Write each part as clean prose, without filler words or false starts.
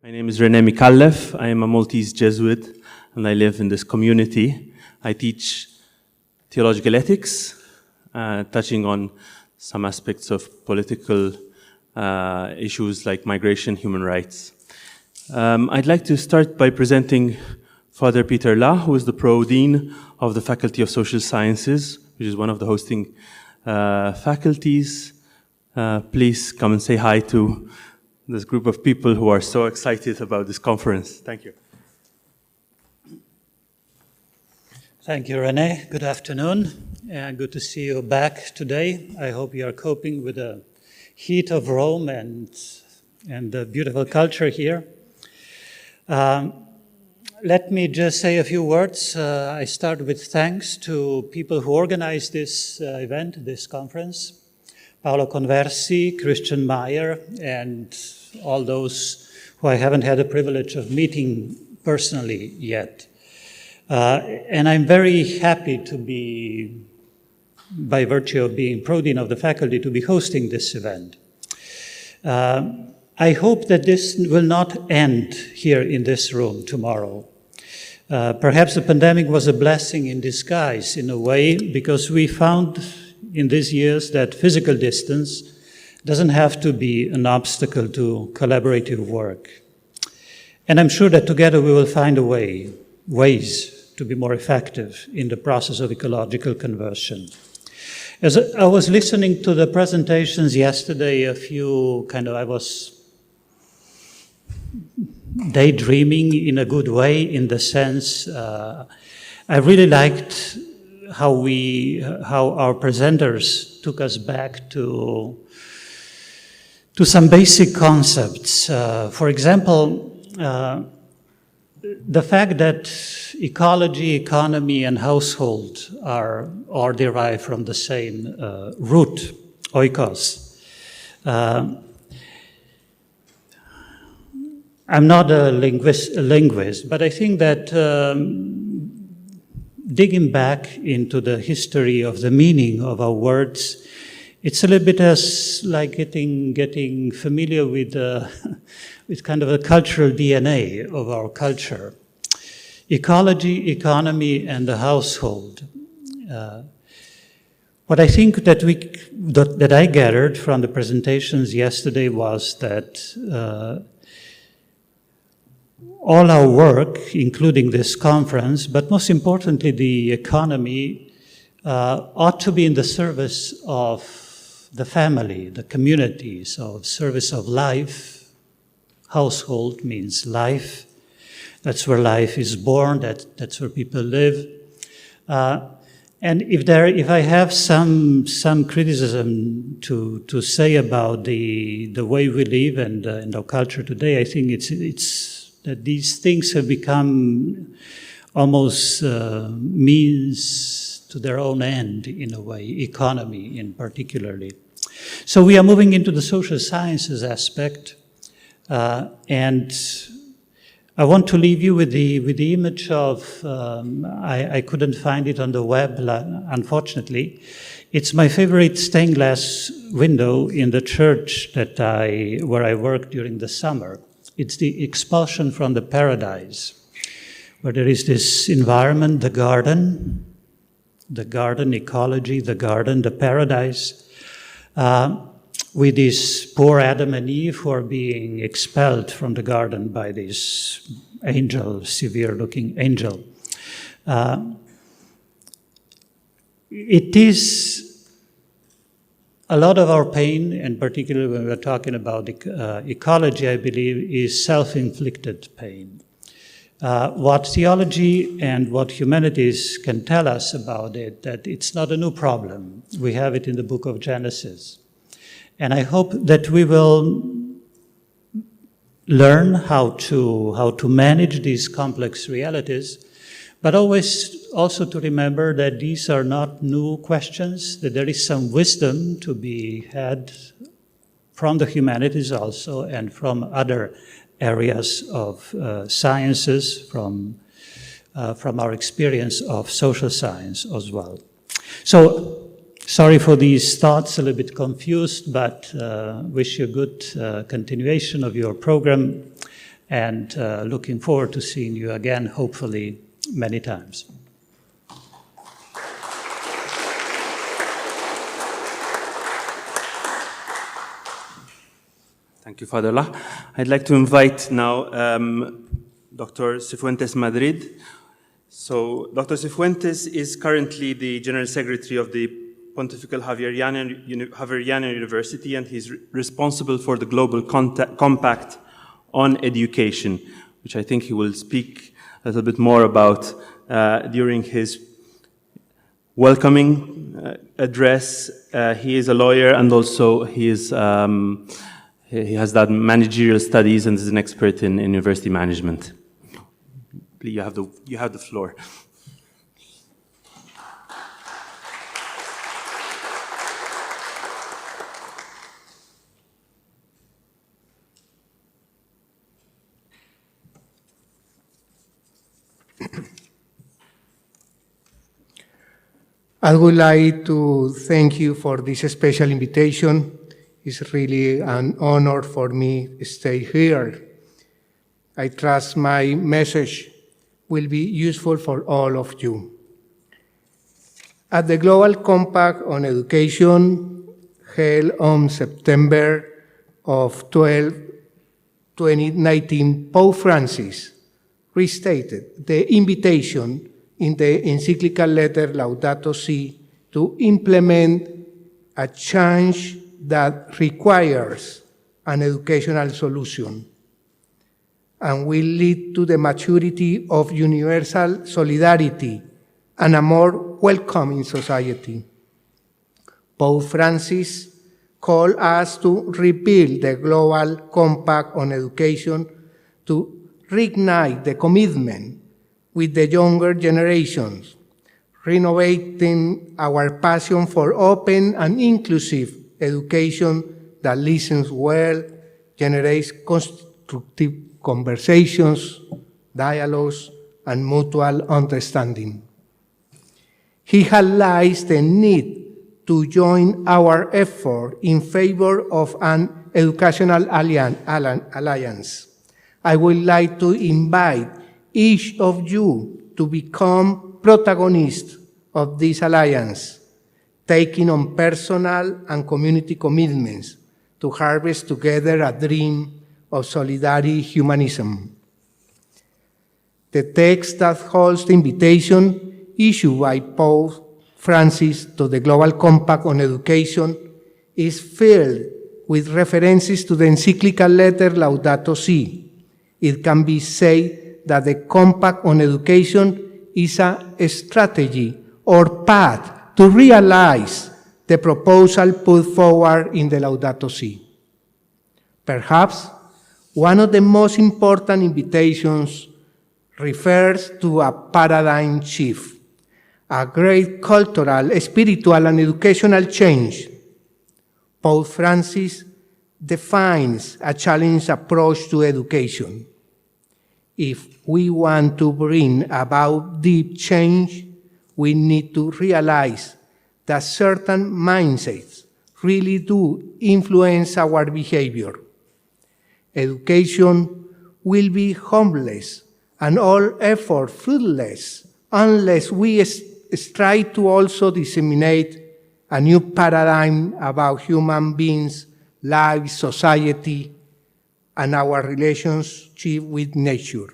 My name is René Mikalev. I am a Maltese Jesuit, and I live in this community. I teach theological ethics, touching on some aspects of political issues like migration, human rights. I'd like to start by presenting Father Peter La, who is the Pro-Dean of the Faculty of Social Sciences, which is one of the hosting faculties. Please come and say hi to this group of people who are so excited about this conference. Thank you. Thank you, René. Good afternoon, and good to see you back today. I hope you are coping with the heat of Rome and the beautiful culture here. Let me just say a few words. I start with thanks to people who organized this event, this conference. Paolo Conversi, Christian Meyer, and all those who I haven't had the privilege of meeting personally yet. And I'm very happy to be, by virtue of being Pro-Dean of the faculty, to be hosting this event. I hope that this will not end here in this room tomorrow. Perhaps the pandemic was a blessing in disguise in a way, because we found in these years that physical distance doesn't have to be an obstacle to collaborative work. And I'm sure that together we will find ways to be more effective in the process of ecological conversion. As I was listening to the presentations yesterday, I was daydreaming in a good way, in the sense I really liked how our presenters took us back to some basic concepts. For example, the fact that ecology, economy, and household are derived from the same root, oikos. I'm not a linguist, but I think that digging back into the history of the meaning of our words, it's a little bit as like getting familiar with kind of a cultural DNA of our culture. Ecology, economy, and the household. What I think that I gathered from the presentations yesterday was that all our work, including this conference, but most importantly the economy, ought to be in the service of the family, the community, so service of life. Household means life. That's where life is born, that's where people live. And if I have some criticism to say about the way we live and our culture today, I think it's that these things have become almost means to their own end, in a way, economy in particularly. So we are moving into the social sciences aspect, and I want to leave you with the image of, I couldn't find it on the web, unfortunately. It's my favorite stained glass window in the church where I worked during the summer. It's the expulsion from the paradise, where there is this environment, the garden, ecology, the garden, the paradise, with this poor Adam and Eve who are being expelled from the garden by this angel, severe-looking angel. It is a lot of our pain, and particularly when we're talking about ecology, I believe, is self-inflicted pain. What theology and what humanities can tell us about it, that it's not a new problem. We have it in the book of Genesis. And I hope that we will learn how to manage these complex realities, but always also to remember that these are not new questions, that there is some wisdom to be had from the humanities also, and from other areas of sciences, from our experience of social science as well. So, sorry for these thoughts, a little bit confused, but wish you a good continuation of your program. and looking forward to seeing you again, hopefully many times. Thank you, Father La. I'd like to invite now Dr. Cifuentes Madrid. So Dr. Cifuentes is currently the General Secretary of the Pontifical Javeriana University, and he's responsible for the Global Compact on Education, which I think he will speak a little bit more about during his welcoming address. He is a lawyer, and also he has done managerial studies and is an expert in university management. You have the floor. I would like to thank you for this special invitation. It's really an honor for me to stay here. I trust my message will be useful for all of you. At the Global Compact on Education, held on September of 2019, Pope Francis restated the invitation in the encyclical letter Laudato Si to implement a change that requires an educational solution and will lead to the maturity of universal solidarity and a more welcoming society. Pope Francis called us to rebuild the Global Compact on Education to reignite the commitment with the younger generations, renovating our passion for open and inclusive education that listens well, generates constructive conversations, dialogues, and mutual understanding. He highlights the need to join our effort in favor of an educational alliance. I would like to invite each of you to become protagonists of this alliance, taking on personal and community commitments to harvest together a dream of solidarity humanism. The text that holds the invitation issued by Pope Francis to the Global Compact on Education is filled with references to the encyclical letter Laudato Si. It can be said that the Compact on Education is a strategy or path to realize the proposal put forward in the Laudato Si. Perhaps one of the most important invitations refers to a paradigm shift, a great cultural, spiritual, and educational change. Pope Francis defines a challenged approach to education. If we want to bring about deep change, we need to realize that certain mindsets really do influence our behavior. Education will be harmless and all effort fruitless unless we strive to also disseminate a new paradigm about human beings, life, society, and our relationship with nature.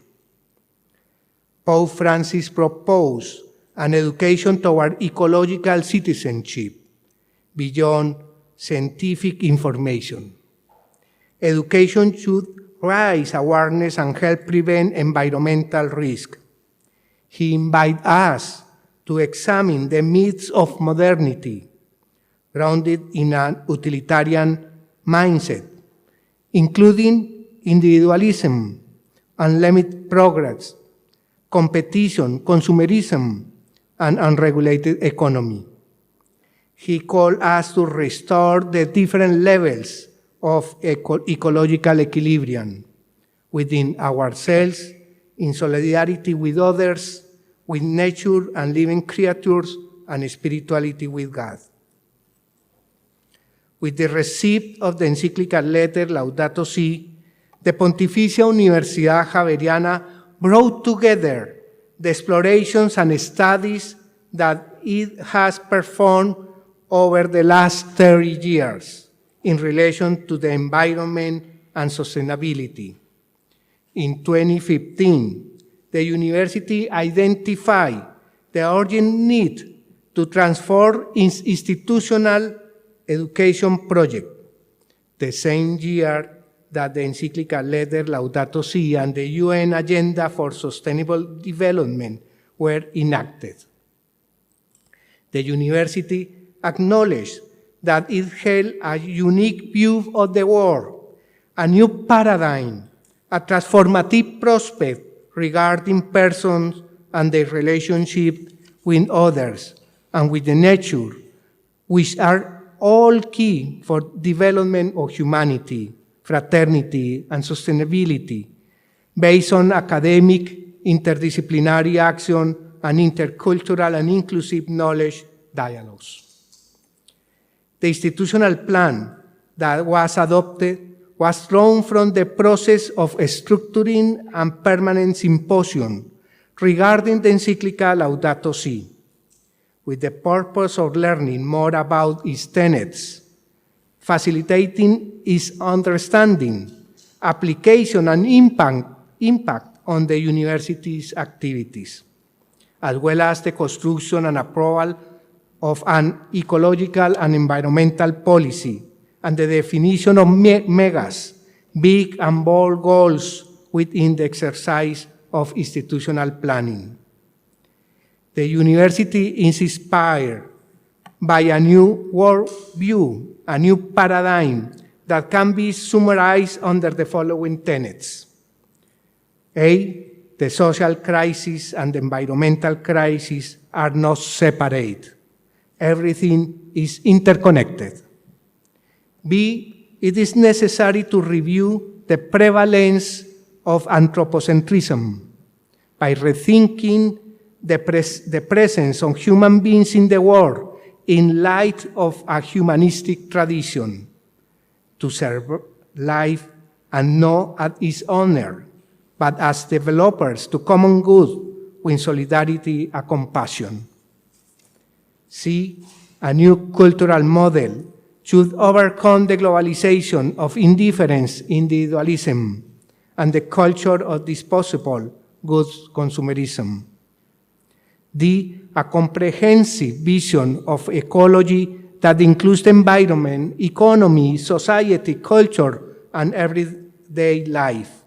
Pope Francis proposed an education toward ecological citizenship beyond scientific information. Education should raise awareness and help prevent environmental risk. He invites us to examine the myths of modernity, grounded in an utilitarian mindset, including individualism, unlimited progress, competition, consumerism, and unregulated economy. He called us to restore the different levels of ecological equilibrium within ourselves, in solidarity with others, with nature and living creatures, and spirituality with God. With the receipt of the encyclical letter Laudato Si, the Pontificia Universidad Javeriana brought together the explorations and studies that it has performed over the last 30 years in relation to the environment and sustainability. In 2015, the university identified the urgent need to transform its institutional education project, the same year that the encyclical letter Laudato Si and the UN Agenda for Sustainable Development were enacted. The university acknowledged that it held a unique view of the world, a new paradigm, a transformative prospect regarding persons and their relationship with others and with the nature, which are all key for development of humanity, fraternity, and sustainability, based on academic, interdisciplinary action, and intercultural and inclusive knowledge dialogues. The institutional plan that was adopted was drawn from the process of structuring a permanent symposium regarding the encyclical Laudato Si, with the purpose of learning more about its tenets, facilitating its understanding, application, and impact on the university's activities, as well as the construction and approval of an ecological and environmental policy and the definition of megas, big and bold goals within the exercise of institutional planning. The university is inspired by a new worldview, a new paradigm that can be summarized under the following tenets. A, the social crisis and the environmental crisis are not separate. Everything is interconnected. B, it is necessary to review the prevalence of anthropocentrism by rethinking the presence of human beings in the world in light of a humanistic tradition, to serve life and not as its owner, but as developers to common good with solidarity and compassion. C, a new cultural model should overcome the globalization of indifference, individualism, and the culture of disposable goods consumerism. D, a comprehensive vision of ecology that includes the environment, economy, society, culture, and everyday life.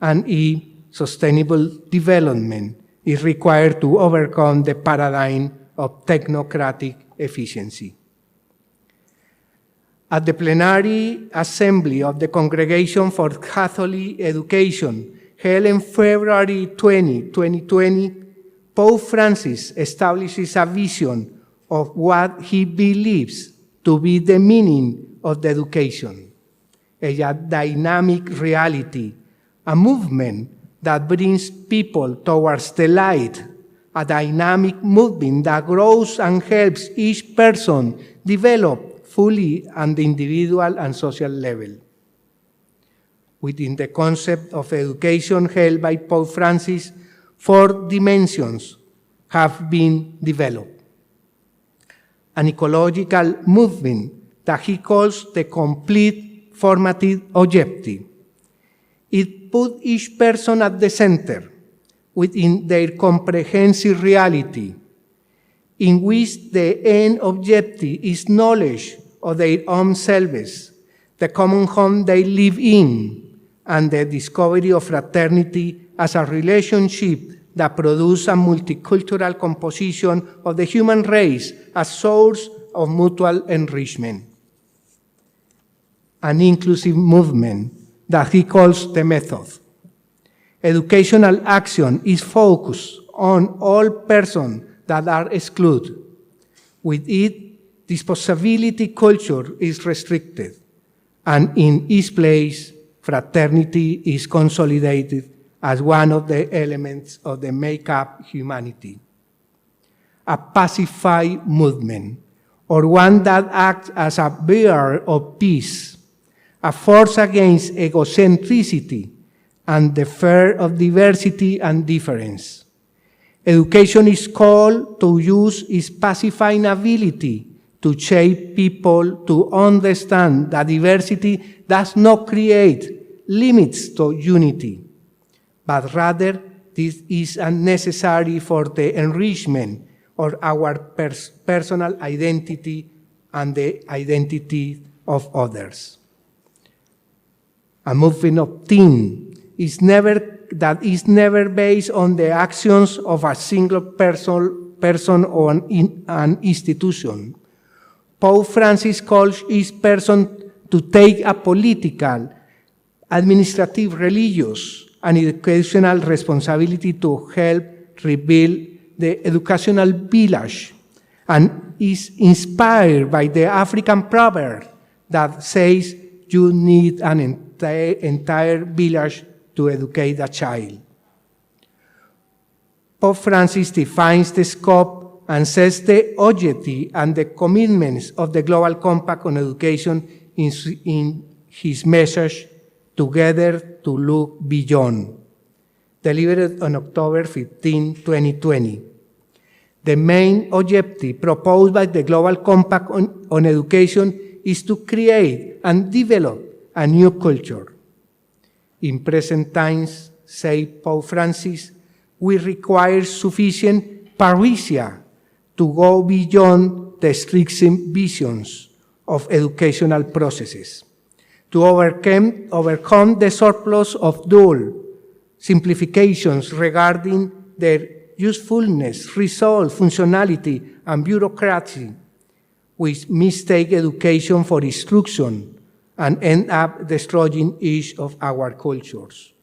And E, sustainable development is required to overcome the paradigm of technocratic efficiency. At the plenary assembly of the Congregation for Catholic Education, held in February 2020, Pope Francis establishes a vision of what he believes to be the meaning of the education, a dynamic reality, a movement that brings people towards the light, a dynamic movement that grows and helps each person develop fully at the individual and social level. Within the concept of education held by Pope Francis, 4 dimensions have been developed. An ecological movement that he calls the complete formative objective. It puts each person at the center within their comprehensive reality, in which the end objective is knowledge of their own selves, the common home they live in, and the discovery of fraternity as a relationship that produces a multicultural composition of the human race as source of mutual enrichment. An inclusive movement that he calls the method. Educational action is focused on all persons that are excluded. With it, disposability culture is restricted, and in its place, fraternity is consolidated as one of the elements of the make-up humanity. A pacified movement, or one that acts as a bearer of peace, a force against egocentricity and the fear of diversity and difference. Education is called to use its pacifying ability to shape people to understand that diversity does not create limits to unity, but rather this is unnecessary for the enrichment of our personal identity and the identity of others. A movement of team is never based on the actions of a single person or an institution. Pope Francis calls each person to take a political, administrative, religious, and educational responsibility to help rebuild the educational village, and is inspired by the African proverb that says you need an entire village to educate a child. Pope Francis defines the scope and sets the objective and the commitments of the Global Compact on Education in his message, Together to Look Beyond, delivered on October 15, 2020. The main objective proposed by the Global Compact on Education is to create and develop a new culture. In present times, say Pope Francis, we require sufficient parousia to go beyond the strict visions of educational processes, to overcome the surplus of dual simplifications regarding their usefulness, result, functionality, and bureaucracy, which mistake education for instruction and end up destroying each of our cultures.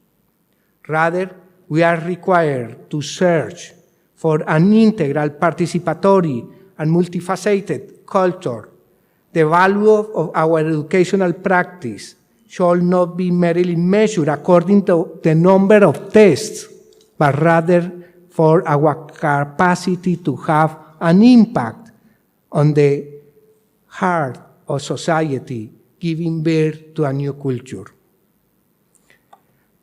Rather, we are required to search for an integral, participatory, and multifaceted culture. The value of our educational practice should not be merely measured according to the number of tests, but rather for our capacity to have an impact on the heart of society, giving birth to a new culture.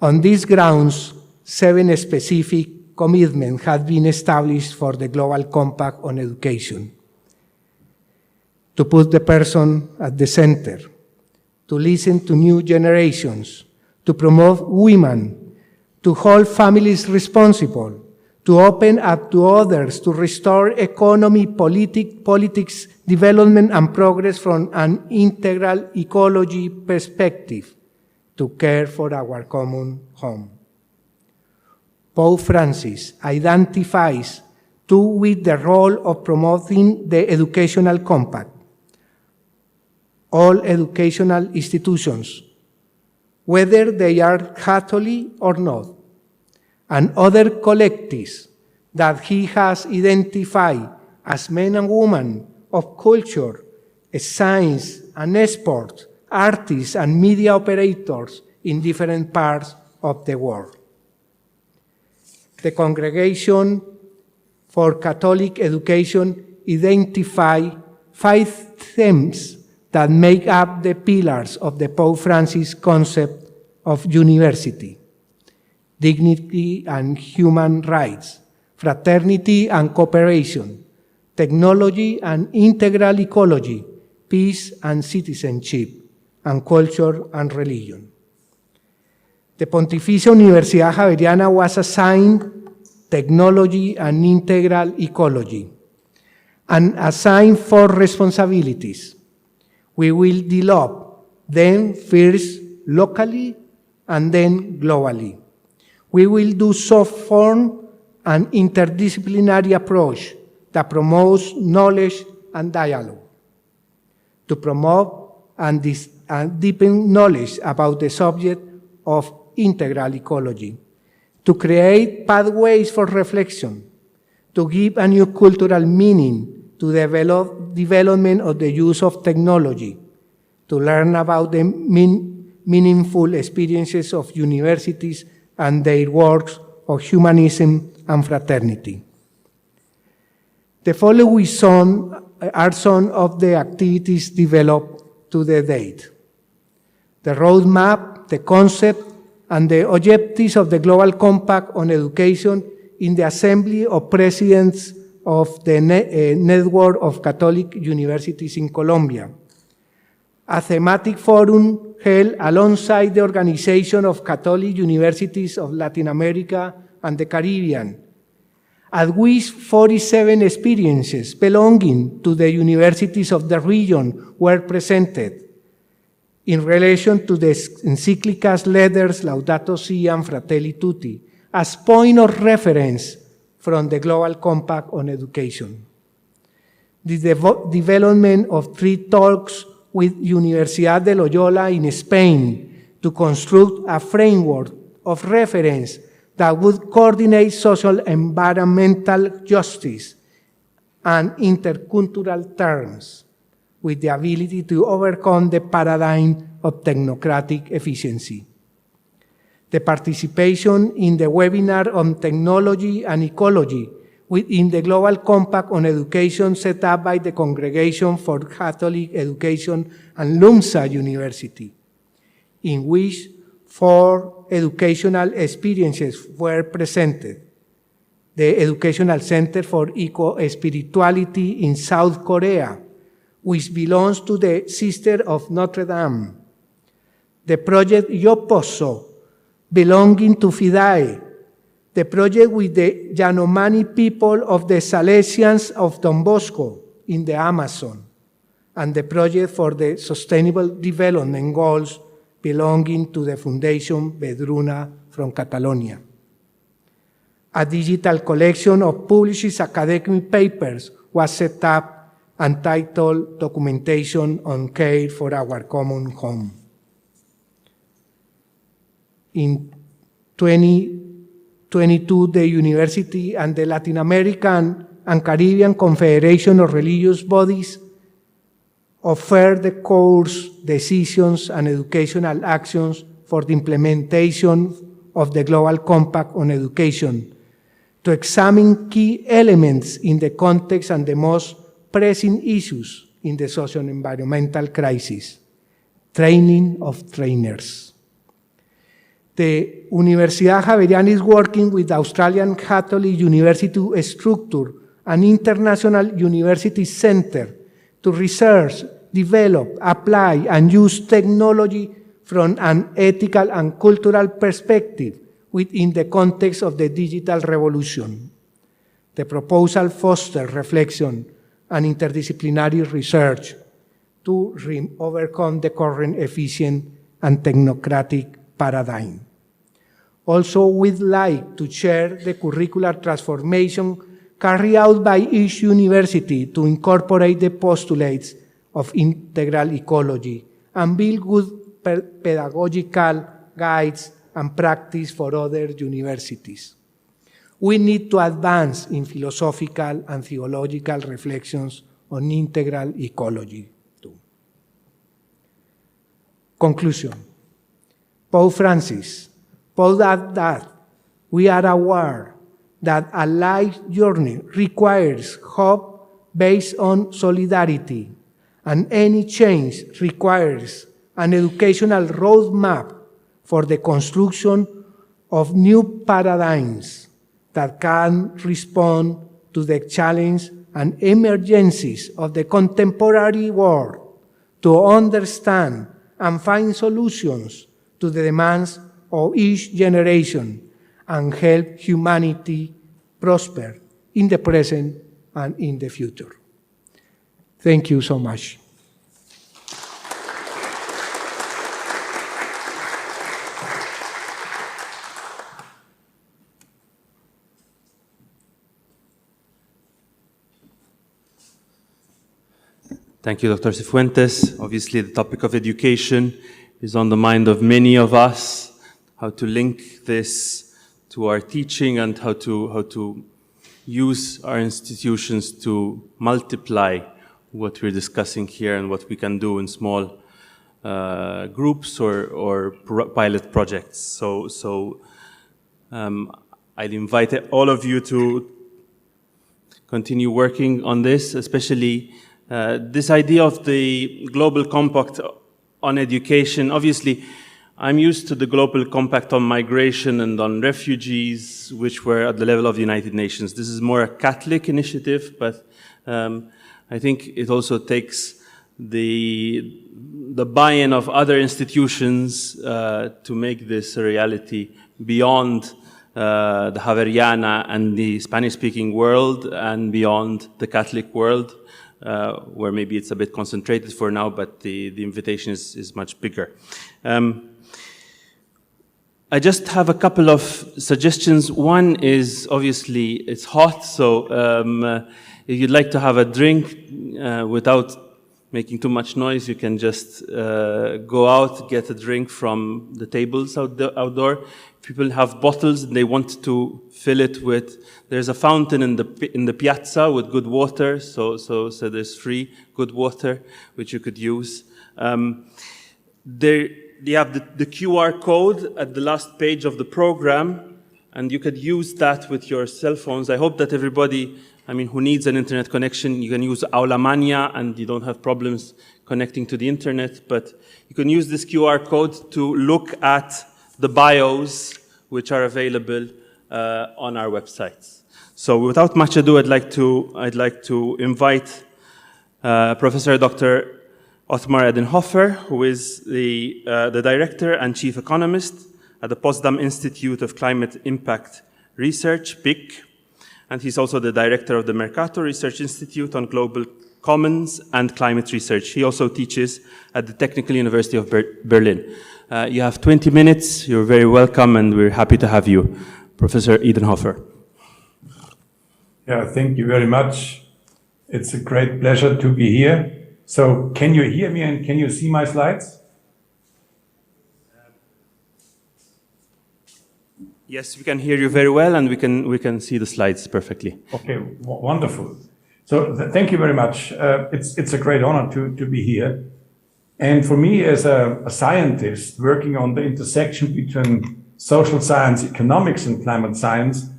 On these grounds, 7 specific commitments have been established for the Global Compact on Education. To put the person at the center, to listen to new generations, to promote women, to hold families responsible, to open up to others, to restore economy, politics, development, and progress from an integral ecology perspective, to care for our common home. Pope Francis identifies with the role of promoting the educational compact. All educational institutions, whether they are Catholic or not, and other collectives that he has identified as men and women of culture, science and sport, artists and media operators in different parts of the world. The Congregation for Catholic Education identified 5 themes that make up the pillars of the Pope Francis concept of university: dignity and human rights, fraternity and cooperation, technology and integral ecology, peace and citizenship, and culture and religion. The Pontificia Universidad Javeriana was assigned technology and integral ecology, and assigned 4 responsibilities. We will develop them first locally and then globally. We will do so from an interdisciplinary approach that promotes knowledge and dialogue, to promote and deepen knowledge about the subject of integral ecology, to create pathways for reflection, to give a new cultural meaning to development of the use of technology, to learn about the meaningful experiences of universities and their works of humanism and fraternity. The following are some of the activities developed to the date. the roadmap, the concept, and the objectives of the Global Compact on Education in the Assembly of Presidents of the Network of Catholic Universities in Colombia, a thematic forum held alongside the Organization of Catholic Universities of Latin America and the Caribbean, at which 47 experiences belonging to the universities of the region were presented in relation to the encyclicals, letters, Laudato Si and Fratelli Tutti, as point of reference from the Global Compact on Education. The development of 3 talks with Universidad de Loyola in Spain to construct a framework of reference that would coordinate social environmental justice and intercultural terms with the ability to overcome the paradigm of technocratic efficiency. The participation in the webinar on technology and ecology within the Global Compact on Education set up by the Congregation for Catholic Education and LUMSA University, in which 4 educational experiences were presented. The Educational Center for Eco-Spirituality in South Korea, which belongs to the Sister of Notre Dame. The project Yo Posso, belonging to FIDAE, the project with the Yanomami people of the Salesians of Don Bosco in the Amazon, and the project for the Sustainable Development Goals belonging to the Fundación Vedruna from Catalonia. A digital collection of published academic papers was set up, entitled Documentation on Care for Our Common Home. In 2022, the University and the Latin American and Caribbean Confederation of Religious Bodies offered the course, decisions, and educational actions for the implementation of the Global Compact on Education to examine key elements in the context and the most pressing issues in the socio-environmental crisis, training of trainers. The Universidad Javeriana is working with the Australian Catholic University to structure an international university center to research, develop, apply, and use technology from an ethical and cultural perspective within the context of the digital revolution. The proposal fosters reflection and interdisciplinary research to overcome the current efficient and technocratic paradigm. Also, we'd like to share the curricular transformation carried out by each university to incorporate the postulates of integral ecology and build good pedagogical guides and practice for other universities. We need to advance in philosophical and theological reflections on integral ecology too. Conclusion. Pope Francis, Pope that we are aware that a life journey requires hope based on solidarity, and any change requires an educational roadmap for the construction of new paradigms that can respond to the challenge and emergencies of the contemporary world, to understand and find solutions to the demands of each generation and help humanity prosper in the present and in the future. Thank you so much. Thank you, Dr. Cifuentes. Obviously, the topic of education is on the mind of many of us, how to link this to our teaching and how to use our institutions to multiply what we're discussing here and what we can do in small groups or pilot projects. So I'd invite all of you to continue working on this, especially this idea of the Global Compact on education. Obviously, I'm used to the Global Compact on migration and on refugees, which were at the level of the United Nations. This is more a Catholic initiative, but I think it also takes the buy-in of other institutions to make this a reality beyond the Javeriana and the Spanish-speaking world and beyond the Catholic world, where maybe it's a bit concentrated for now, but the invitation is much bigger. I just have a couple of suggestions. One is, obviously, it's hot, so if you'd like to have a drink without making too much noise, you can just go out, get a drink from the tables outdoor. People have bottles and they want to fill it with, there's a fountain in the piazza with good water, so there's free good water which you could use. They have the QR code at the last page of the program, and you could use that with your cell phones. I hope that everybody, who needs an internet connection, you can use Aula Magna and you don't have problems connecting to the internet, but you can use this QR code to look at the bios which are available on our websites. So without much ado, I'd like to invite Professor Dr. Othmar Edenhofer, who is the Director and Chief Economist at the Potsdam Institute of Climate Impact Research, PIC, and he's also the Director of the Mercator Research Institute on Global Commons and Climate Research. He also teaches at the Technical University of Berlin. You have 20 minutes, you're very welcome, and we're happy to have you, Professor Edenhofer. Yeah, thank you very much. It's a great pleasure to be here. So can you hear me and can you see my slides? Yes, we can hear you very well, and we can see the slides perfectly. Okay, wonderful. So thank you very much. It's a great honor to be here. And for me, as a scientist working on the intersection between social science, economics, and climate science,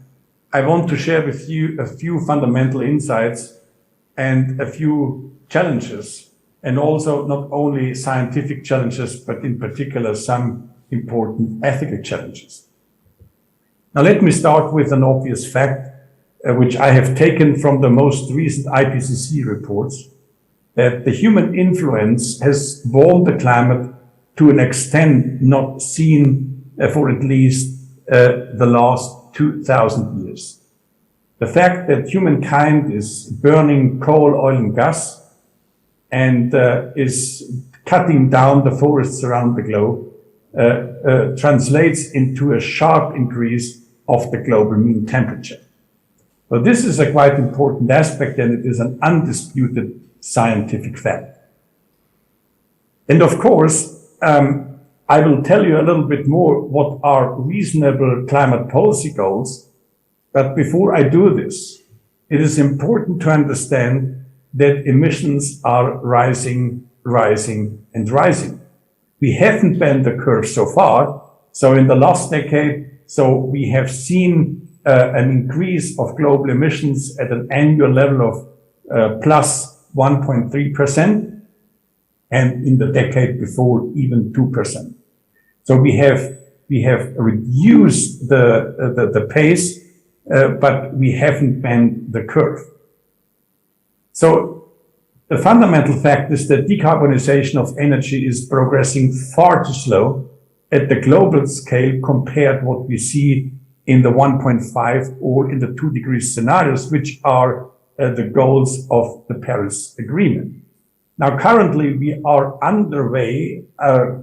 I want to share with you a few fundamental insights and a few challenges, and also not only scientific challenges, but in particular some important ethical challenges. Now let me start with an obvious fact, which I have taken from the most recent IPCC reports, that the human influence has warmed the climate to an extent not seen for at least the last 2,000 years. The fact that humankind is burning coal, oil, and gas and is cutting down the forests around the globe translates into a sharp increase of the global mean temperature. So this is a quite important aspect, and it is an undisputed scientific fact. And of course, I will tell you a little bit more what are reasonable climate policy goals. But before I do this, it is important to understand that emissions are rising, and rising. We haven't bent the curve so far. So in the last decade, we have seen an increase of global emissions at an annual level of plus 1.3%, and in the decade before, even 2%. So we have reduced the pace, but we haven't bent the curve. So the fundamental fact is that decarbonization of energy is progressing far too slow at the global scale compared to what we see in the 1.5 or in the 2 degrees scenarios, which are the goals of the Paris Agreement. Now, currently, we are underway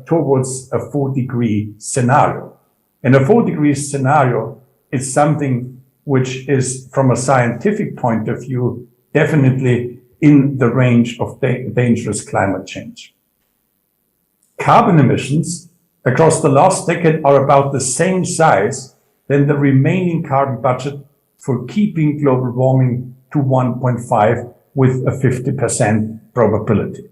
towards a 4-degree scenario. And a 4-degree scenario is something which is, from a scientific point of view, definitely in the range of dangerous climate change. Carbon emissions across the last decade are about the same size than the remaining carbon budget for keeping global warming to 1.5 with a 50% probability.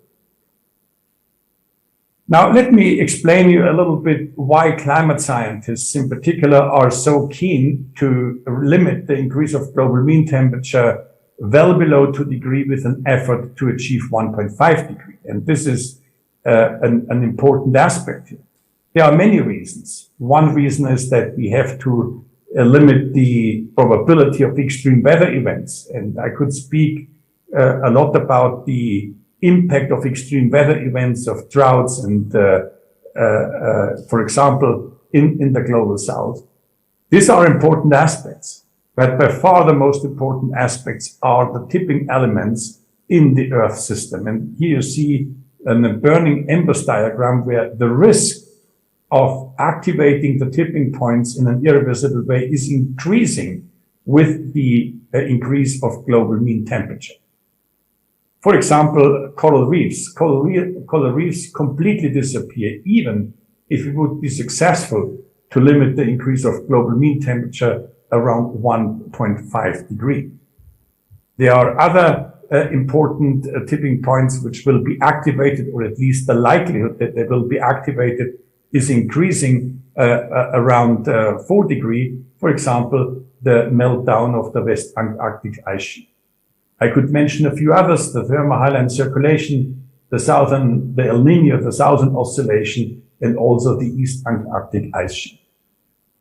Now, let me explain you a little bit why climate scientists in particular are so keen to limit the increase of global mean temperature well below 2 degrees with an effort to achieve 1.5 degrees. And this is an important aspect here. There are many reasons. One reason is that we have to limit the probability of extreme weather events. And I could speak a lot about the impact of extreme weather events, of droughts, and for example, in the global south. These are important aspects, but by far the most important aspects are the tipping elements in the Earth system. And here you see a burning embers diagram where the risk of activating the tipping points in an irreversible way is increasing with the increase of global mean temperature. For example, coral reefs. Coral reefs completely disappear, even if it would be successful to limit the increase of global mean temperature around 1.5 degrees. There are other important tipping points which will be activated, or at least the likelihood that they will be activated is increasing around 4 degrees. For example, the meltdown of the West Antarctic ice sheet. I could mention a few others: the thermal highland circulation, the El Niño, the southern oscillation, and also the East Antarctic ice sheet.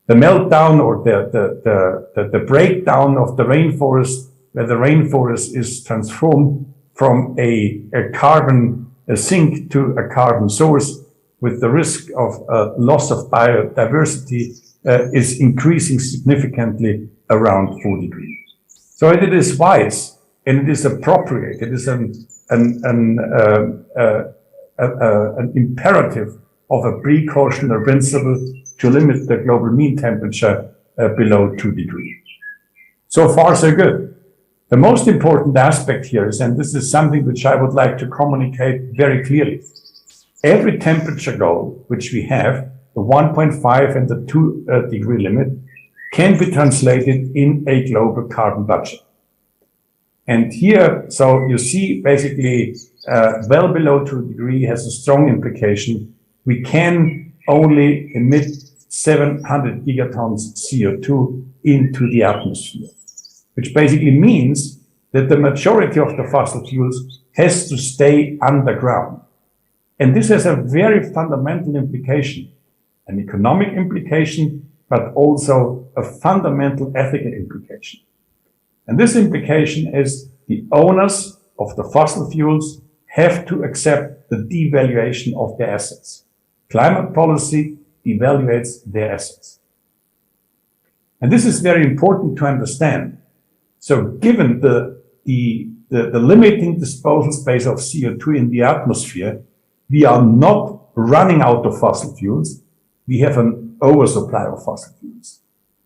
The meltdown or the breakdown of the rainforest, where the rainforest is transformed from a sink to a carbon source, with the risk of loss of biodiversity, is increasing significantly around 4 degrees. So it is wise and it is appropriate. It is an imperative of a precautionary principle to limit the global mean temperature below 2 degrees. So far, so good. The most important aspect here is, and this is something which I would like to communicate very clearly, every temperature goal which we have, the 1.5 and the 2 degree limit, can be translated in a global carbon budget. And here, so you see basically well below 2 degrees has a strong implication. We can only emit 700 gigatons CO2 into the atmosphere, which basically means that the majority of the fossil fuels has to stay underground. And this has a very fundamental implication, an economic implication, but also a fundamental ethical implication. And this implication is the owners of the fossil fuels have to accept the devaluation of their assets. Climate policy devaluates their assets. And this is very important to understand. So given the limiting disposal space of CO2 in the atmosphere, we are not running out of fossil fuels. We have an oversupply of fossil fuels.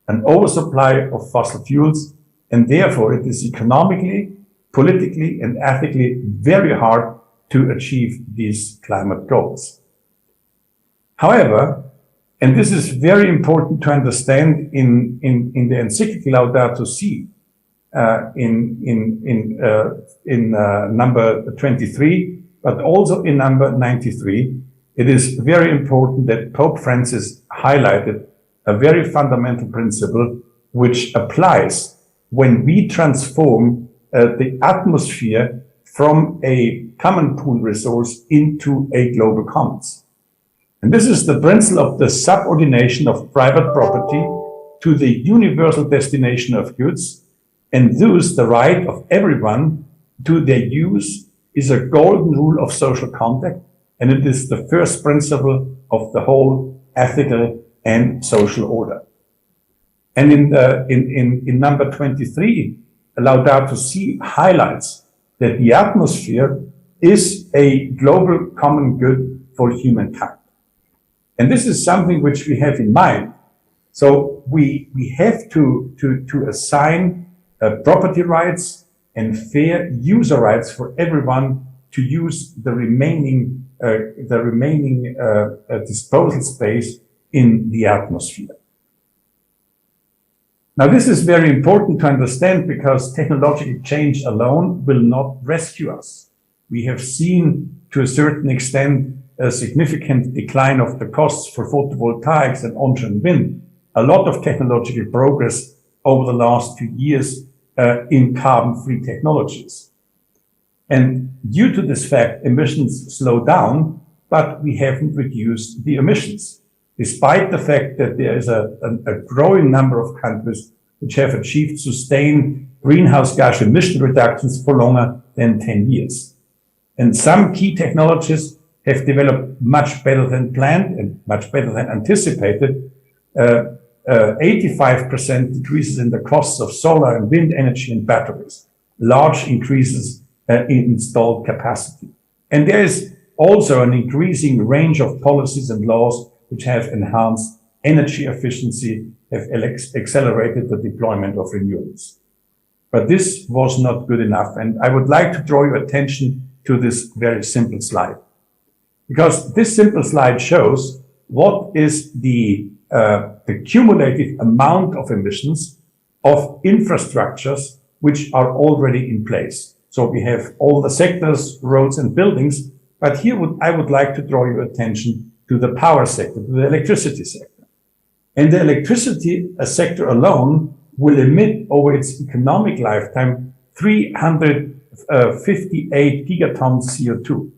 An oversupply of fossil fuels, and therefore it is economically, politically, and ethically very hard to achieve these climate goals. However, and this is very important to understand in the encyclical Laudato Si, in number 23, but also in number 93, it is very important that Pope Francis highlighted a very fundamental principle which applies when we transform the atmosphere from a common pool resource into a global commons. And this is the principle of the subordination of private property to the universal destination of goods, and thus the right of everyone to their use is a golden rule of social conduct, and it is the first principle of the whole ethical and social order. And in number 23, Laudato Si highlights that the atmosphere is a global common good for humankind. And this is something which we have in mind. So we have to assign property rights and fair user rights for everyone to use the remaining disposal space in the atmosphere. Now, this is very important to understand because technological change alone will not rescue us. We have seen to a certain extent a significant decline of the costs for photovoltaics and onshore wind. A lot of technological progress over the last few years in carbon-free technologies. And due to this fact, emissions slow down, but we haven't reduced the emissions, despite the fact that there is a growing number of countries which have achieved sustained greenhouse gas emission reductions for longer than 10 years. And some key technologies have developed much better than planned and much better than anticipated. 85% decreases in the costs of solar and wind energy and batteries, large increases in installed capacity. And there is also an increasing range of policies and laws which have enhanced energy efficiency, have accelerated the deployment of renewables. But this was not good enough. And I would like to draw your attention to this very simple slide, because this simple slide shows what is the cumulative amount of emissions of infrastructures which are already in place. So we have all the sectors, roads and buildings, but here I would like to draw your attention to the power sector, to the electricity sector. And the electricity sector alone will emit over its economic lifetime 358 gigatons CO2.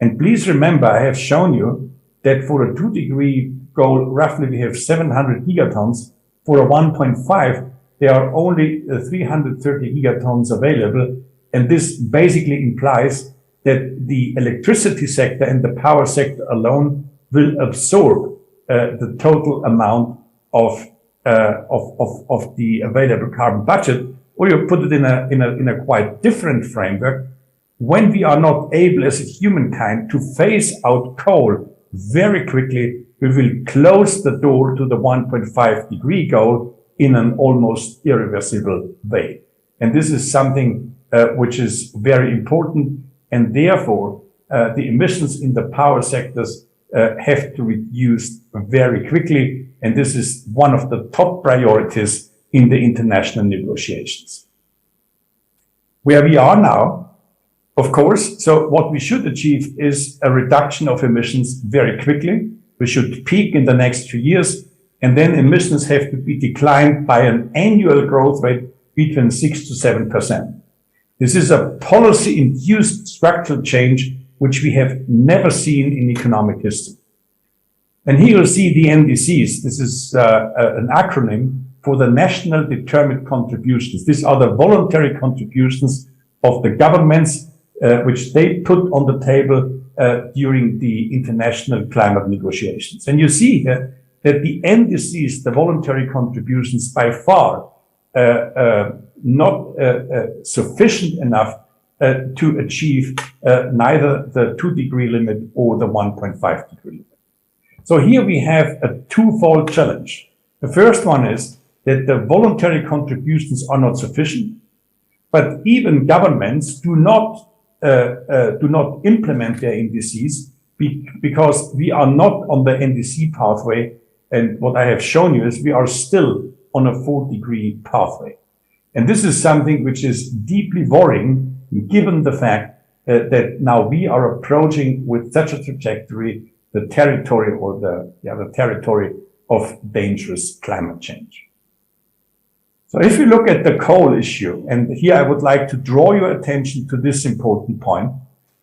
And please remember, I have shown you that for a 2-degree goal, roughly we have 700 gigatons. For a 1.5, there are only 330 gigatons available. And this basically implies that the electricity sector and the power sector alone will absorb the total amount of the available carbon budget. Or you put it in a quite different framework. When we are not able as a humankind to phase out coal very quickly, we will close the door to the 1.5-degree goal in an almost irreversible way. And this is something which is very important. And therefore, the emissions in the power sectors have to reduce very quickly. And this is one of the top priorities in the international negotiations. Where we are now, of course, so what we should achieve is a reduction of emissions very quickly. We should peak in the next 2 years, and then emissions have to be declined by an annual growth rate between 6 to 7%. This is a policy-induced structural change which we have never seen in economic history. And here you'll see the NDCs. This is an acronym for the National Determined Contributions. These are the voluntary contributions of the governments which they put on the table during the international climate negotiations. And you see here that the NDCs, the voluntary contributions, by far not sufficient enough to achieve neither the 2-degree limit or the 1.5-degree limit. So here we have a twofold challenge. The first one is that the voluntary contributions are not sufficient, but even governments do not implement their NDCs because we are not on the NDC pathway. And what I have shown you is we are still on a 4-degree pathway. And this is something which is deeply worrying, given the fact that now we are approaching with such a trajectory the territory or the territory of dangerous climate change. So if you look at the coal issue, and here I would like to draw your attention to this important point.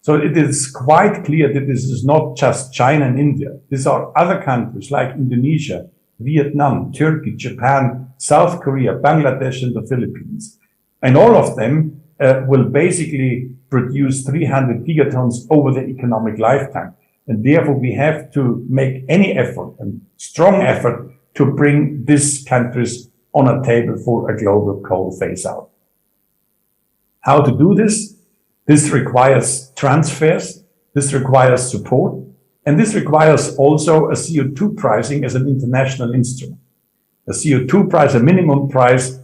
So it is quite clear that this is not just China and India. These are other countries like Indonesia, Vietnam, Turkey, Japan, South Korea, Bangladesh, and the Philippines. And all of them will basically produce 300 gigatons over the economic lifetime. And therefore, we have to make any effort, and strong effort, to bring these countries on a table for a global coal phase out. How to do this? This requires transfers, this requires support, and this requires also a CO2 pricing as an international instrument. A CO2 price, a minimum price,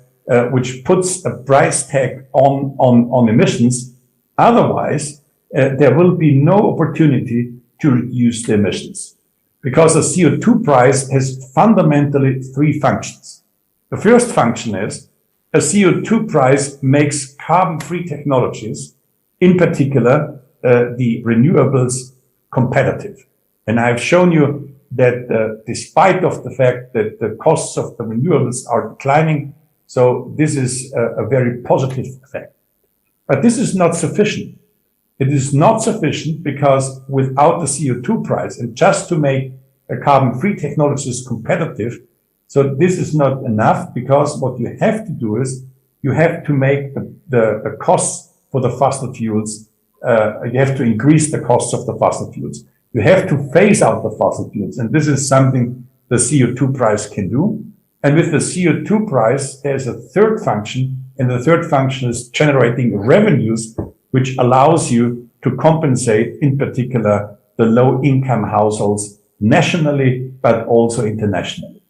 which puts a price tag on emissions. Otherwise, there will be no opportunity to reduce the emissions, because a CO2 price has fundamentally 3 functions. The first function is a CO2 price makes carbon-free technologies, in particular the renewables, competitive. And I've shown you that despite of the fact that the costs of the renewables are declining, so this is a very positive effect. But this is not sufficient. It is not sufficient because without the CO2 price, and just to make a carbon-free technologies competitive, so this is not enough, because what you have to do is you have to make the costs for the fossil fuels, you have to increase the costs of the fossil fuels. You have to phase out the fossil fuels, and this is something the CO2 price can do. And with the CO2 price, there's a third function, and the third function is generating revenues, which allows you to compensate, in particular, the low-income households nationally, but also internationally.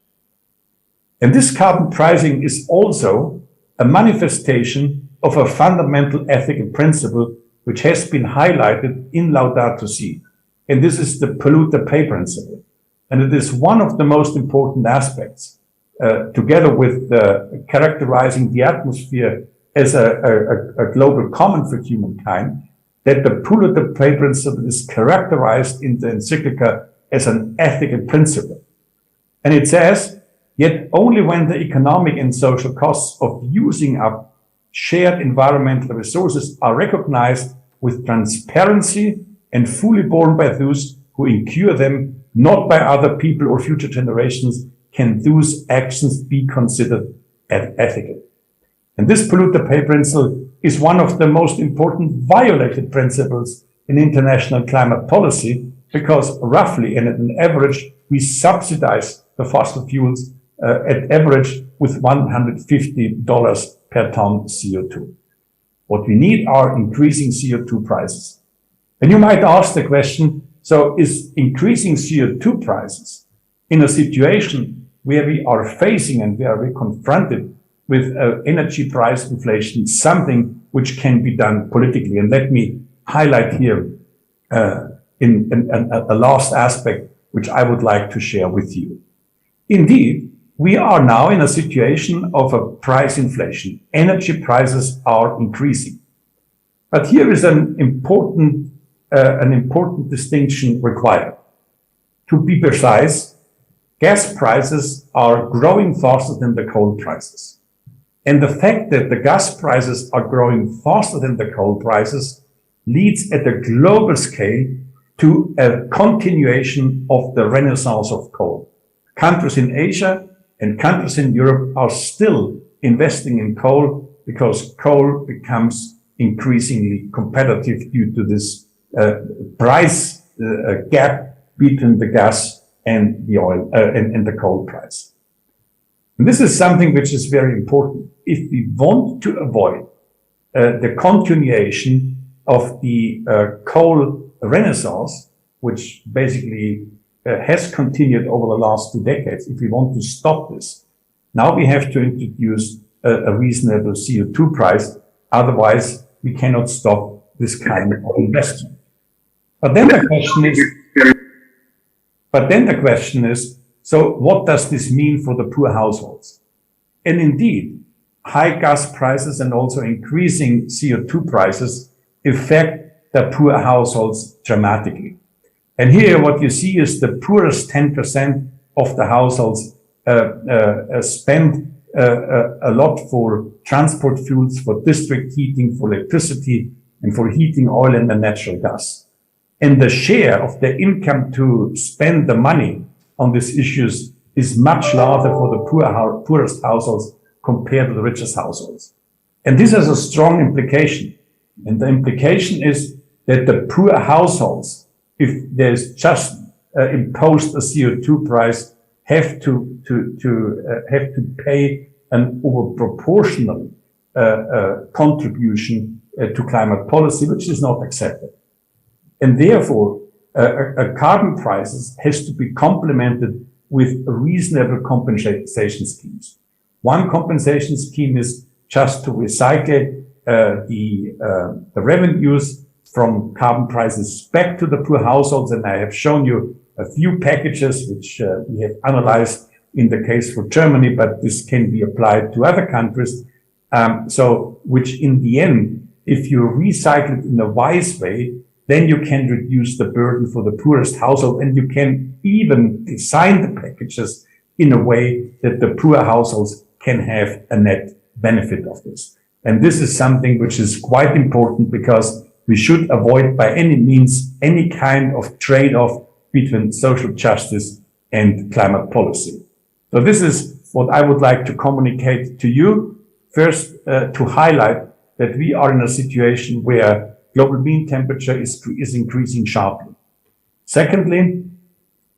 And this carbon pricing is also a manifestation of a fundamental ethical principle which has been highlighted in Laudato Si. And this is the polluter pay principle. And it is one of the most important aspects, together with characterizing the atmosphere as a global common for humankind, that the polluter pay principle is characterized in the encyclica as an ethical principle. And it says, yet only when the economic and social costs of using up shared environmental resources are recognized with transparency and fully borne by those who incur them, not by other people or future generations, can those actions be considered ethical. And this polluter pay principle is one of the most important violated principles in international climate policy, because roughly and at an average, we subsidize the fossil fuels at average with $150 per ton CO2. What we need are increasing CO2 prices. And you might ask the question, so is increasing CO2 prices in a situation where we are facing and where we're confronted with energy price inflation something which can be done politically? And let me highlight here in a last aspect which I would like to share with you. Indeed, we are now in a situation of a price inflation. Energy prices are increasing. But here is an important distinction required. To be precise, gas prices are growing faster than the coal prices. And the fact that the gas prices are growing faster than the coal prices leads at a global scale to a continuation of the renaissance of coal. Countries in Asia and countries in Europe are still investing in coal because coal becomes increasingly competitive due to this price gap between the gas and the oil and the coal price. And this is something which is very important. If we want to avoid the continuation of the coal renaissance, which basically has continued over the last 2 decades, if we want to stop this, now we have to introduce a reasonable CO2 price. Otherwise, we cannot stop this kind of investment. But then the question is, so what does this mean for the poor households? And indeed, high gas prices and also increasing CO2 prices affect the poor households dramatically. And here what you see is the poorest 10% of the households spend a lot for transport fuels, for district heating, for electricity, and for heating oil and the natural gas. And the share of their income to spend the money on these issues is much larger for the poorest households compared to the richest households. And this has a strong implication. And the implication is that the poor households, if there's just imposed a CO2 price, have to pay an overproportional contribution to climate policy, which is not accepted. And therefore, a carbon prices has to be complemented with reasonable compensation schemes. One compensation scheme is just to recycle the revenues from carbon prices back to the poor households. And I have shown you a few packages which we have analyzed in the case for Germany, but this can be applied to other countries. So which in the end, if you recycle it in a wise way, then you can reduce the burden for the poorest household, and you can even design the packages in a way that the poor households can have a net benefit of this. And this is something which is quite important, because we should avoid by any means any kind of trade-off between social justice and climate policy. So this is what I would like to communicate to you. First, to highlight that we are in a situation where global mean temperature is increasing sharply. Secondly,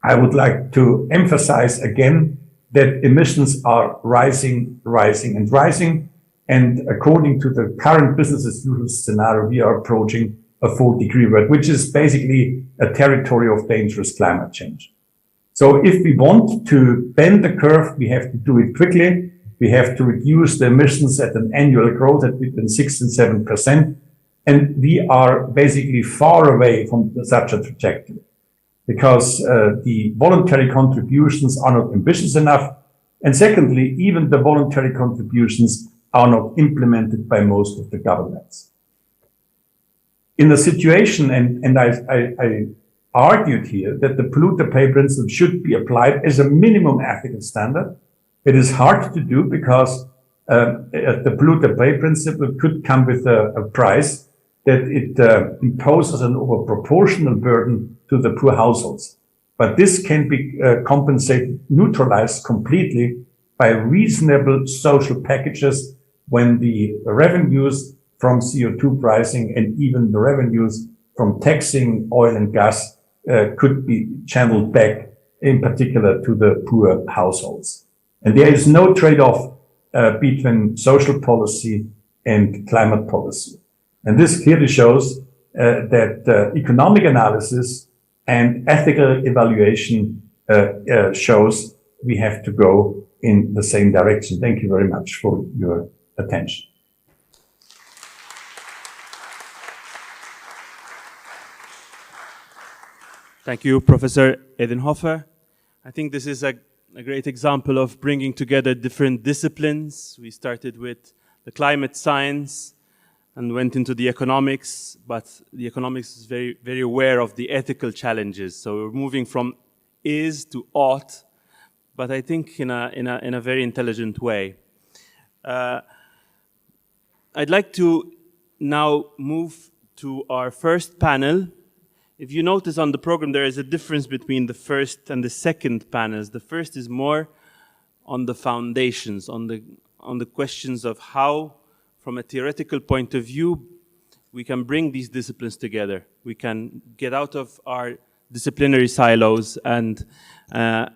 I would like to emphasize again that emissions are rising. And according to the current business as usual scenario, we are approaching a 4-degree world, which is basically a territory of dangerous climate change. So if we want to bend the curve, we have to do it quickly. We have to reduce the emissions at an annual growth at between 6 and 7%. And we are basically far away from such a trajectory because the voluntary contributions are not ambitious enough. And secondly, even the voluntary contributions are not implemented by most of the governments. In the situation, and I argued here that the polluter pay principle should be applied as a minimum ethical standard. It is hard to do because the polluter pay principle could come with a price that it imposes an overproportional burden to the poor households. But this can be compensated, neutralized completely by reasonable social packages when the revenues from CO2 pricing and even the revenues from taxing oil and gas could be channeled back, in particular to the poor households. And there is no trade-off between social policy and climate policy. And this clearly shows that economic analysis and ethical evaluation shows we have to go in the same direction. Thank you very much for your attention. Thank you, Professor Edenhofer. I think this is a great example of bringing together different disciplines. We started with the climate science and went into the economics, but the economics is very, very aware of the ethical challenges. So we're moving from is to ought, but I think in a very intelligent way. I'd like to now move to our first panel. If you notice on the program, there is a difference between the first and the second panels. The first is more on the foundations, on the questions of how, from a theoretical point of view, we can bring these disciplines together. We can get out of our disciplinary silos and have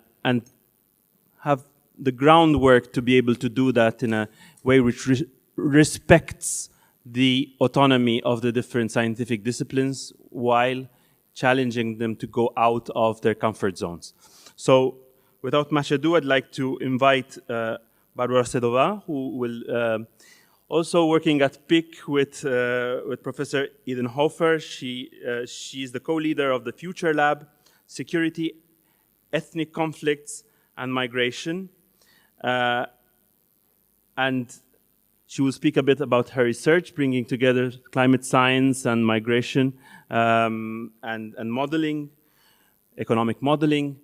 the groundwork to be able to do that in a way which respects the autonomy of the different scientific disciplines while challenging them to go out of their comfort zones. So without much ado, I'd like to invite Barbara Sedova, who will also working at PIC with Professor Edenhofer. She is the co-leader of the Future Lab, Security, Ethnic Conflicts, and Migration. And she will speak a bit about her research, bringing together climate science and migration and modeling, economic modeling.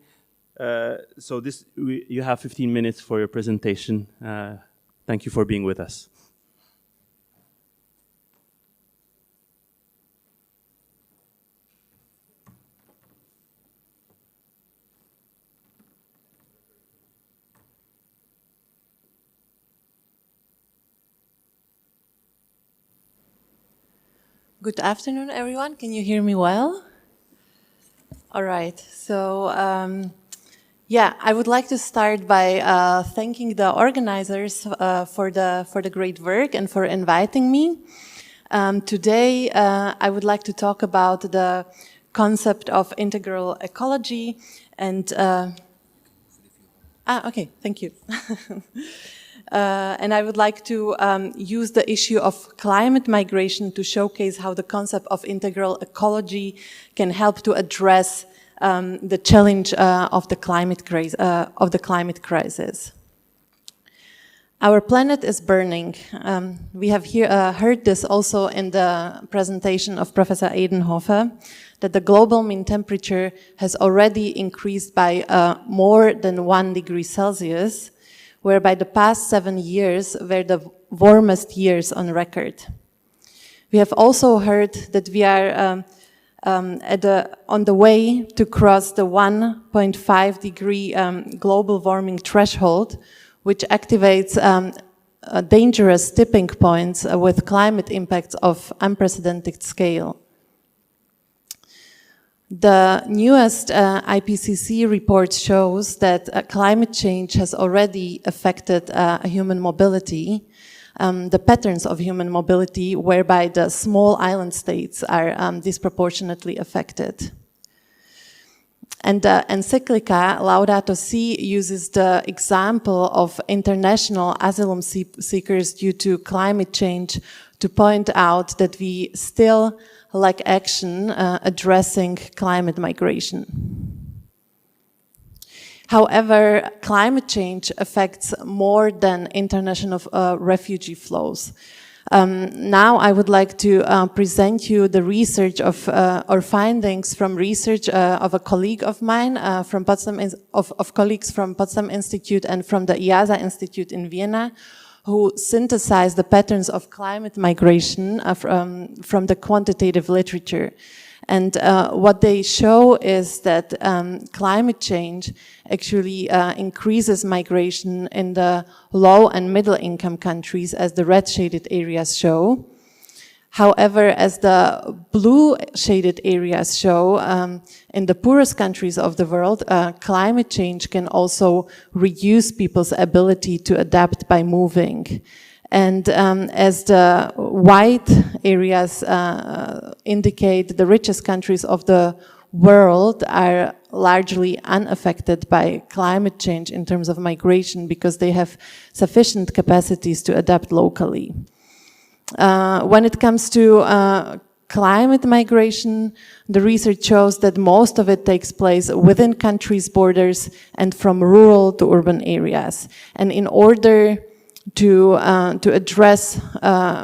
So you have 15 minutes for your presentation. Thank you for being with us. Good afternoon, everyone. Can you hear me well? All right. So, I would like to start by thanking the organizers for the great work and for inviting me. Today, I would like to talk about the concept of integral ecology and. Okay. Thank you. And I would like to use the issue of climate migration to showcase how the concept of integral ecology can help to address the challenge of the climate crisis. Our planet is burning. We have heard this also in the presentation of Professor Edenhofer, that the global mean temperature has already increased by more than 1 degree Celsius, whereby the past 7 years were the warmest years on record. We have also heard that we are on the way to cross the 1.5 degree global warming threshold, which activates dangerous tipping points with climate impacts of unprecedented scale. The newest IPCC report shows that climate change has already affected human mobility, the patterns of human mobility, whereby the small island states are disproportionately affected. And the encyclica Laudato Si uses the example of international asylum seekers due to climate change to point out that we still lack action addressing climate migration. However, climate change affects more than international refugee flows. Now I would like to present you the research of or findings from research of a colleague of mine from Potsdam, of colleagues from Potsdam Institute and from the IASA Institute in Vienna, who synthesized the patterns of climate migration from the quantitative literature. And what they show is that climate change actually increases migration in the low and middle income countries, as the red shaded areas show. However, as the blue shaded areas show, in the poorest countries of the world, climate change can also reduce people's ability to adapt by moving. And as the white areas indicate, the richest countries of the world are largely unaffected by climate change in terms of migration because they have sufficient capacities to adapt locally. When it comes to climate migration, the research shows that most of it takes place within countries' borders and from rural to urban areas. And in order to address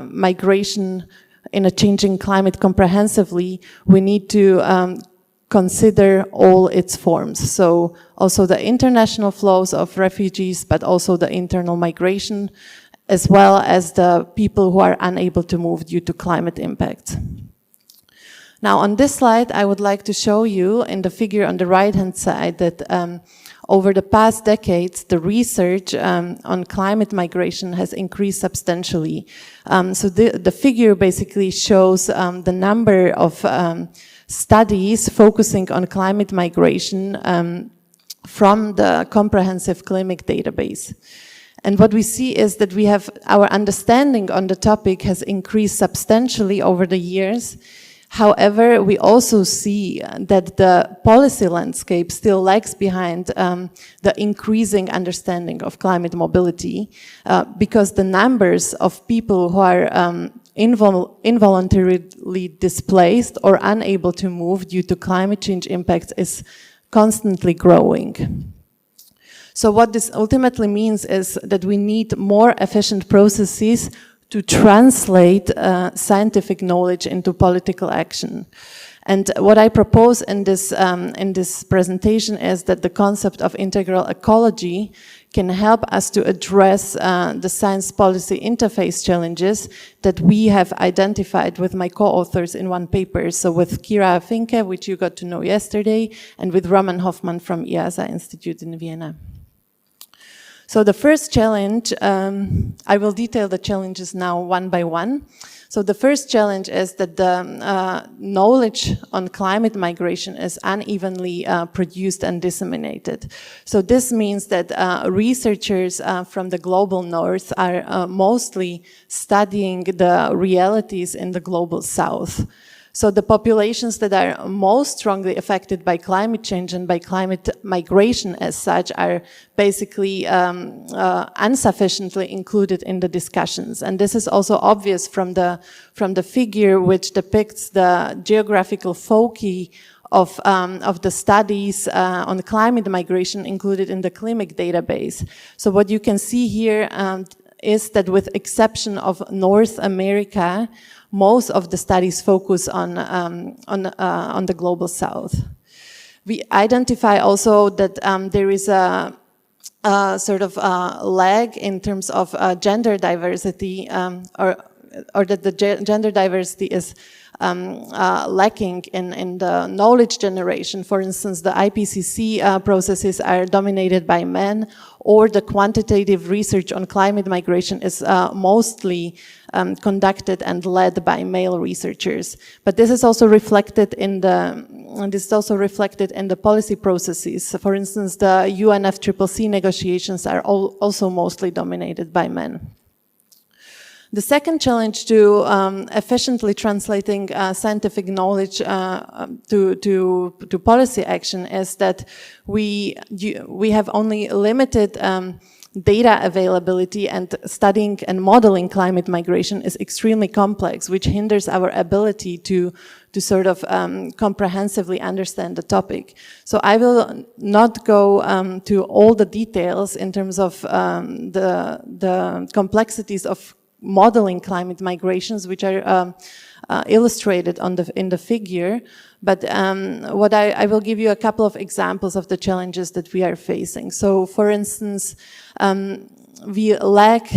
migration in a changing climate comprehensively, we need to consider all its forms. So also the international flows of refugees, but also the internal migration, as well as the people who are unable to move due to climate impacts. Now on this slide, I would like to show you in the figure on the right-hand side that over the past decades, the research on climate migration has increased substantially. So the figure basically shows the number of studies focusing on climate migration from the comprehensive CLIMIC database. And what we see is that we have our understanding on the topic has increased substantially over the years. However, we also see that the policy landscape still lags behind the increasing understanding of climate mobility because the numbers of people who are involuntarily displaced or unable to move due to climate change impacts is constantly growing. So what this ultimately means is that we need more efficient processes to translate scientific knowledge into political action. And what I propose in this presentation is that the concept of integral ecology can help us to address the science policy interface challenges that we have identified with my co-authors in one paper. So with Kira Finke, which you got to know yesterday, and with Roman Hoffman from IASA Institute in Vienna. So the first challenge, I will detail the challenges now one by one. So the first challenge is that the knowledge on climate migration is unevenly produced and disseminated. So this means that researchers from the global north are mostly studying the realities in the global south. So the populations that are most strongly affected by climate change and by climate migration as such are basically insufficiently included in the discussions. And this is also obvious from the figure which depicts the geographical foci of the studies on climate migration included in the CLIMIC database. So what you can see here is that with exception of North America, most of the studies focus on the global south. We identify also that there is a sort of lag in terms of gender diversity or or that the gender diversity is lacking in the knowledge generation. For instance, the IPCC processes are dominated by men, or the quantitative research on climate migration is mostly conducted and led by male researchers. But this is also reflected in the policy processes. So for instance, the UNFCCC negotiations are also mostly dominated by men. The second challenge to efficiently translating scientific knowledge to policy action is that we have only limited data availability, and studying and modeling climate migration is extremely complex, which hinders our ability to sort of comprehensively understand the topic. So I will not go to all the details in terms of the complexities of modeling climate migrations, which are illustrated in the figure. But what I will give you a couple of examples of the challenges that we are facing. So, for instance, we lack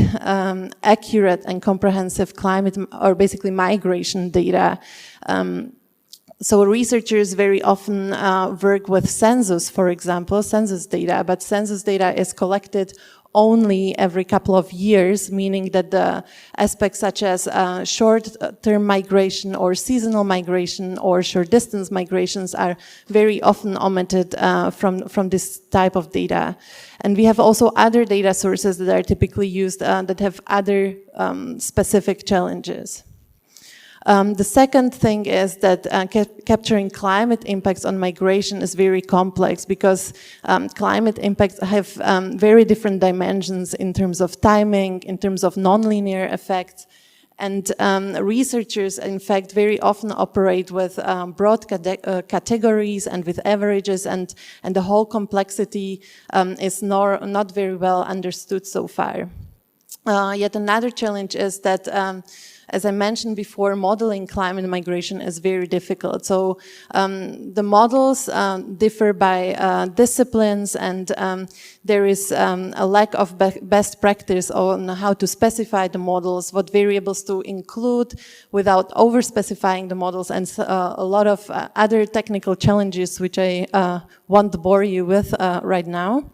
accurate and comprehensive climate, or basically migration data. So researchers very often work with census, for example, census data, but census data is collected only every couple of years, meaning that the aspects such as short-term migration or seasonal migration or short-distance migrations are very often omitted from this type of data. And we have also other data sources that are typically used that have other specific challenges. The second thing is that capturing climate impacts on migration is very complex, because climate impacts have very different dimensions in terms of timing, in terms of nonlinear effects. And researchers, in fact, very often operate with broad categories and with averages, and the whole complexity is not very well understood so far. Yet another challenge is that as I mentioned before, modeling climate migration is very difficult. So the models differ by disciplines, and there is a lack of best practice on how to specify the models, what variables to include without over-specifying the models, and a lot of other technical challenges which I won't bore you with right now.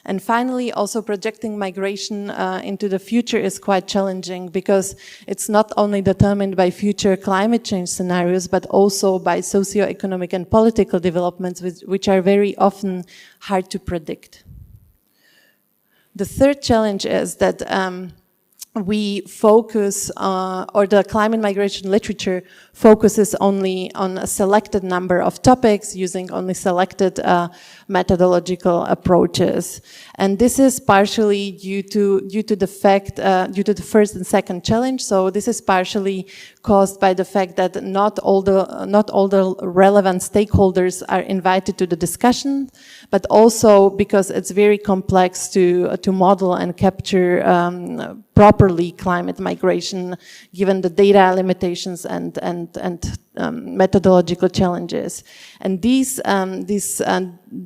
And finally, also projecting migration into the future is quite challenging, because it's not only determined by future climate change scenarios, but also by socioeconomic and political developments, which are very often hard to predict. The third challenge is that we focus, or the climate migration literature focuses only on a selected number of topics, using only selected methodological approaches. And this is partially due to the first and second challenge. So this is partially caused by the fact that not all the relevant stakeholders are invited to the discussion, but also because it's very complex to model and capture properly climate migration, given the data limitations and methodological challenges. And these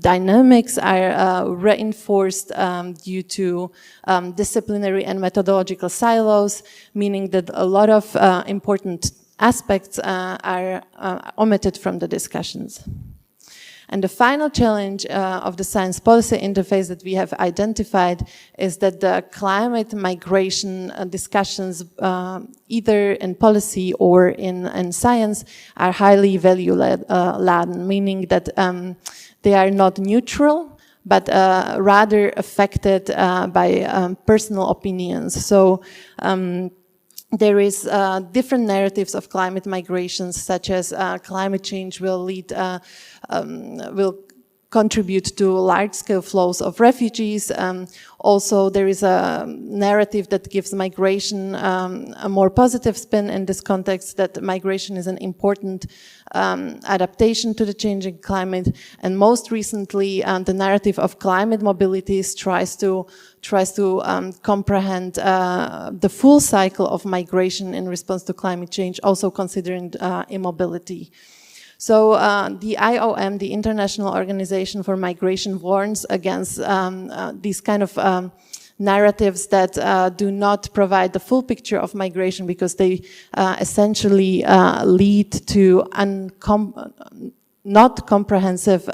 dynamics are reinforced due to disciplinary and methodological silos, meaning that a lot of important aspects are omitted from the discussions. And the final challenge of the science policy interface that we have identified is that the climate migration discussions, either in policy or in science, are highly value-laden, meaning that they are not neutral, but rather affected by personal opinions. So there is different narratives of climate migrations, such as climate change will contribute to large-scale flows of refugees. Also, there is a narrative that gives migration a more positive spin in this context, that migration is an important adaptation to the changing climate. And most recently, the narrative of climate mobilities tries to comprehend the full cycle of migration in response to climate change, also considering immobility. So the IOM, the International Organization for Migration, warns against these kind of narratives that do not provide the full picture of migration because they essentially lead to not comprehensive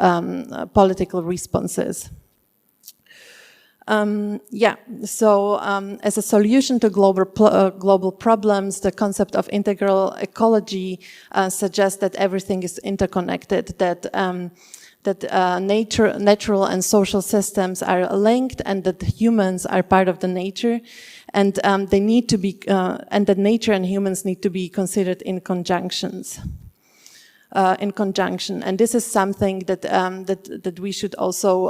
political responses. As a solution to global problems, the concept of integral ecology suggests that everything is interconnected, that natural and social systems are linked, and that humans are part of the nature, and they need to be, and that nature and humans need to be considered in conjunction. And this is something that we should also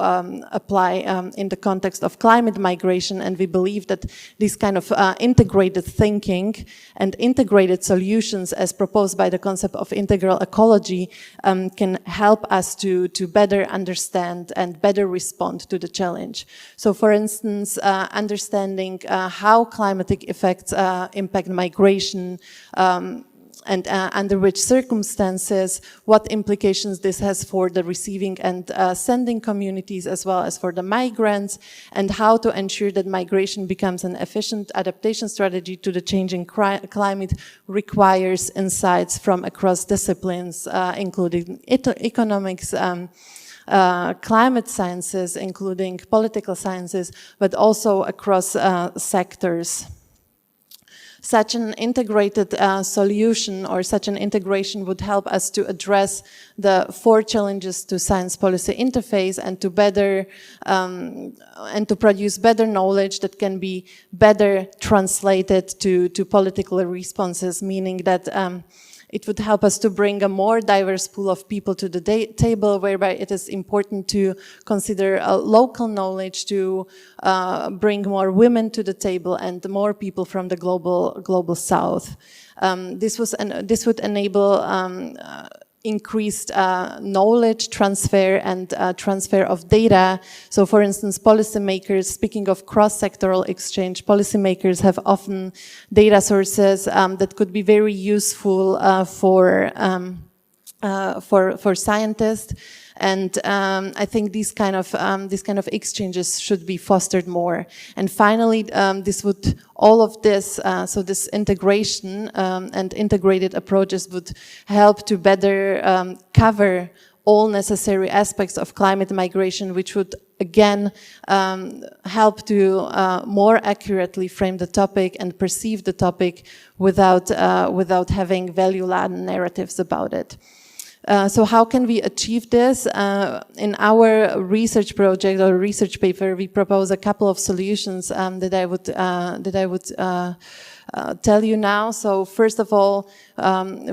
apply in the context of climate migration. And we believe that this kind of integrated thinking and integrated solutions, as proposed by the concept of integral ecology, can help us to better understand and better respond to the challenge. So, for instance, understanding how climatic effects impact migration, and under which circumstances, what implications this has for the receiving and sending communities, as well as for the migrants, and how to ensure that migration becomes an efficient adaptation strategy to the changing climate requires insights from across disciplines, including economics, climate sciences, including political sciences, but also across sectors. Such an integrated solution or such an integration would help us to address the 4 challenges to science policy interface and to better and to produce better knowledge that can be better translated to political responses, meaning that it would help us to bring a more diverse pool of people to the table, whereby it is important to consider local knowledge, to bring more women to the table and more people from the global south. This would enable increased knowledge transfer and transfer of data. So, for instance, policymakers, speaking of cross-sectoral exchange, policymakers have often data sources that could be very useful for scientists. And I think these kind of exchanges should be fostered more. And finally, all of this, so this integration and integrated approaches would help to better cover all necessary aspects of climate migration, which would again help to more accurately frame the topic and perceive the topic without having value-laden narratives about it. So how can we achieve this? In our research project or research paper, we propose a couple of solutions that I would tell you now. So first of all,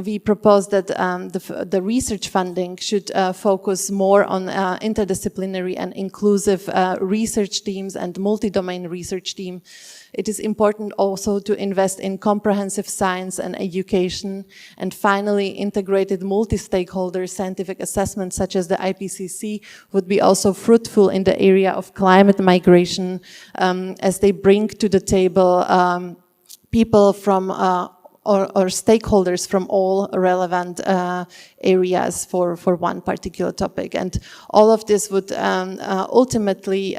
we propose that the research funding should focus more on interdisciplinary and inclusive research teams and multi-domain research team. It is important also to invest in comprehensive science and education, and finally, integrated multi-stakeholder scientific assessment such as the IPCC would be also fruitful in the area of climate migration, as they bring to the table people from or stakeholders from all relevant areas for one particular topic. And all of this would ultimately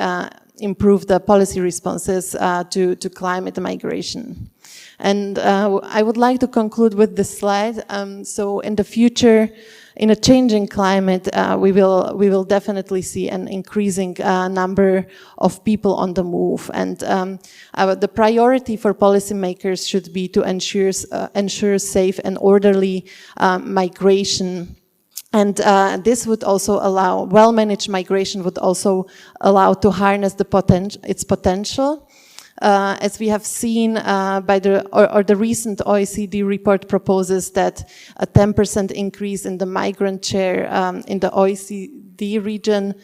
improve the policy responses to climate migration. And I would like to conclude with this slide. So in the future, in a changing climate, we will definitely see an increasing number of people on the move. And the priority for policymakers should be to ensure safe and orderly migration. And this would also allow, well-managed migration would also allow to harness its potential. As we have seen by the recent OECD report proposes that a 10% increase in the migrant share in the OECD region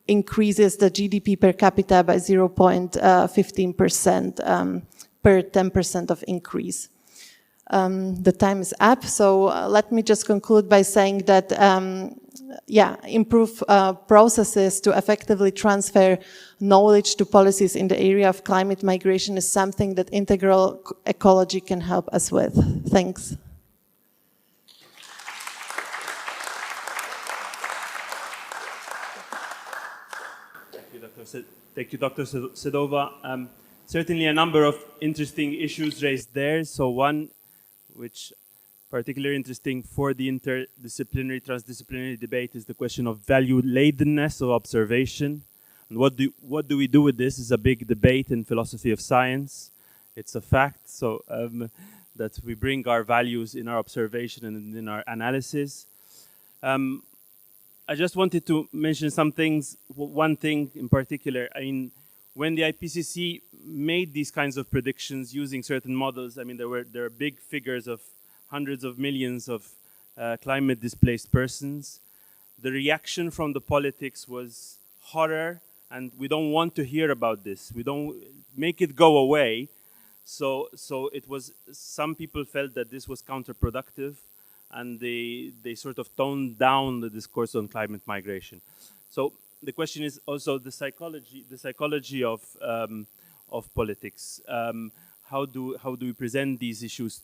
increases the GDP per capita by 0.15% per 10% of increase. The time is up, so let me just conclude by saying that, improve processes to effectively transfer knowledge to policies in the area of climate migration is something that integral ecology can help us with. Thanks. Thank you, Dr. Thank you, Dr. Sedova. Certainly a number of interesting issues raised there. So one, which particularly interesting for the interdisciplinary, transdisciplinary debate is the question of value-laden-ness of observation. And what do we do with this is a big debate in philosophy of science. It's a fact, so that we bring our values in our observation and in our analysis. I just wanted to mention some things, one thing in particular. I mean, when the IPCC made these kinds of predictions using certain models, I mean, there are big figures of hundreds of millions of climate displaced persons. The reaction from the politics was horror, and we don't want to hear about this. We don't make it go away. So it was, some people felt that this was counterproductive, and they sort of toned down the discourse on climate migration. So the question is also the psychology of politics. How do we present these issues,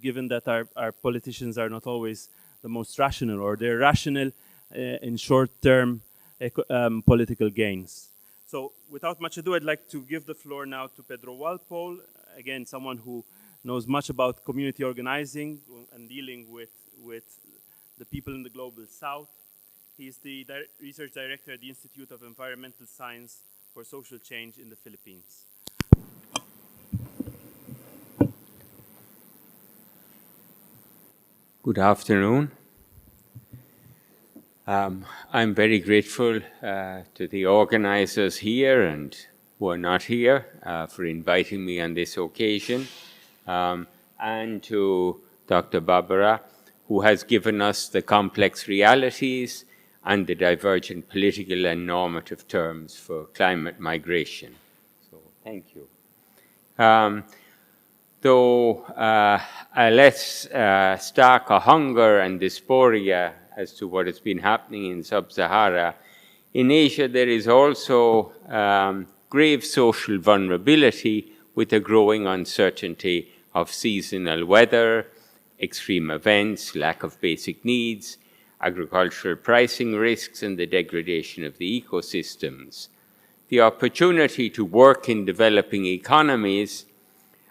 given that our politicians are not always the most rational, or they're rational in short-term political gains? So without much ado, I'd like to give the floor now to Pedro Walpole, again, someone who knows much about community organizing and dealing with the people in the Global South. He is the research director at the Institute of Environmental Science for Social Change in the Philippines. Good afternoon. I'm very grateful to the organizers here and who are not here for inviting me on this occasion, and to Dr. Barbara, who has given us the complex realities and the divergent political and normative terms for climate migration. So thank you. Let's stark a hunger and dysphoria as to what has been happening in Sub-Sahara. In Asia, there is also grave social vulnerability with a growing uncertainty of seasonal weather, extreme events, lack of basic needs, agricultural pricing risks, and the degradation of the ecosystems. The opportunity to work in developing economies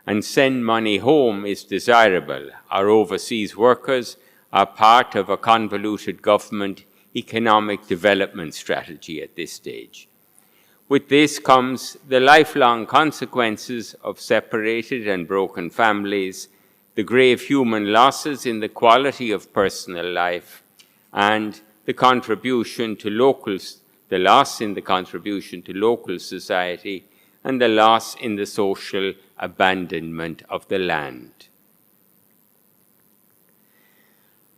and send money home is desirable. Our overseas workers are part of a convoluted government economic development strategy at this stage. With this comes the lifelong consequences of separated and broken families, the grave human losses in the quality of personal life, and the contribution to locals, the loss in the contribution to local society, and the loss in the social abandonment of the land.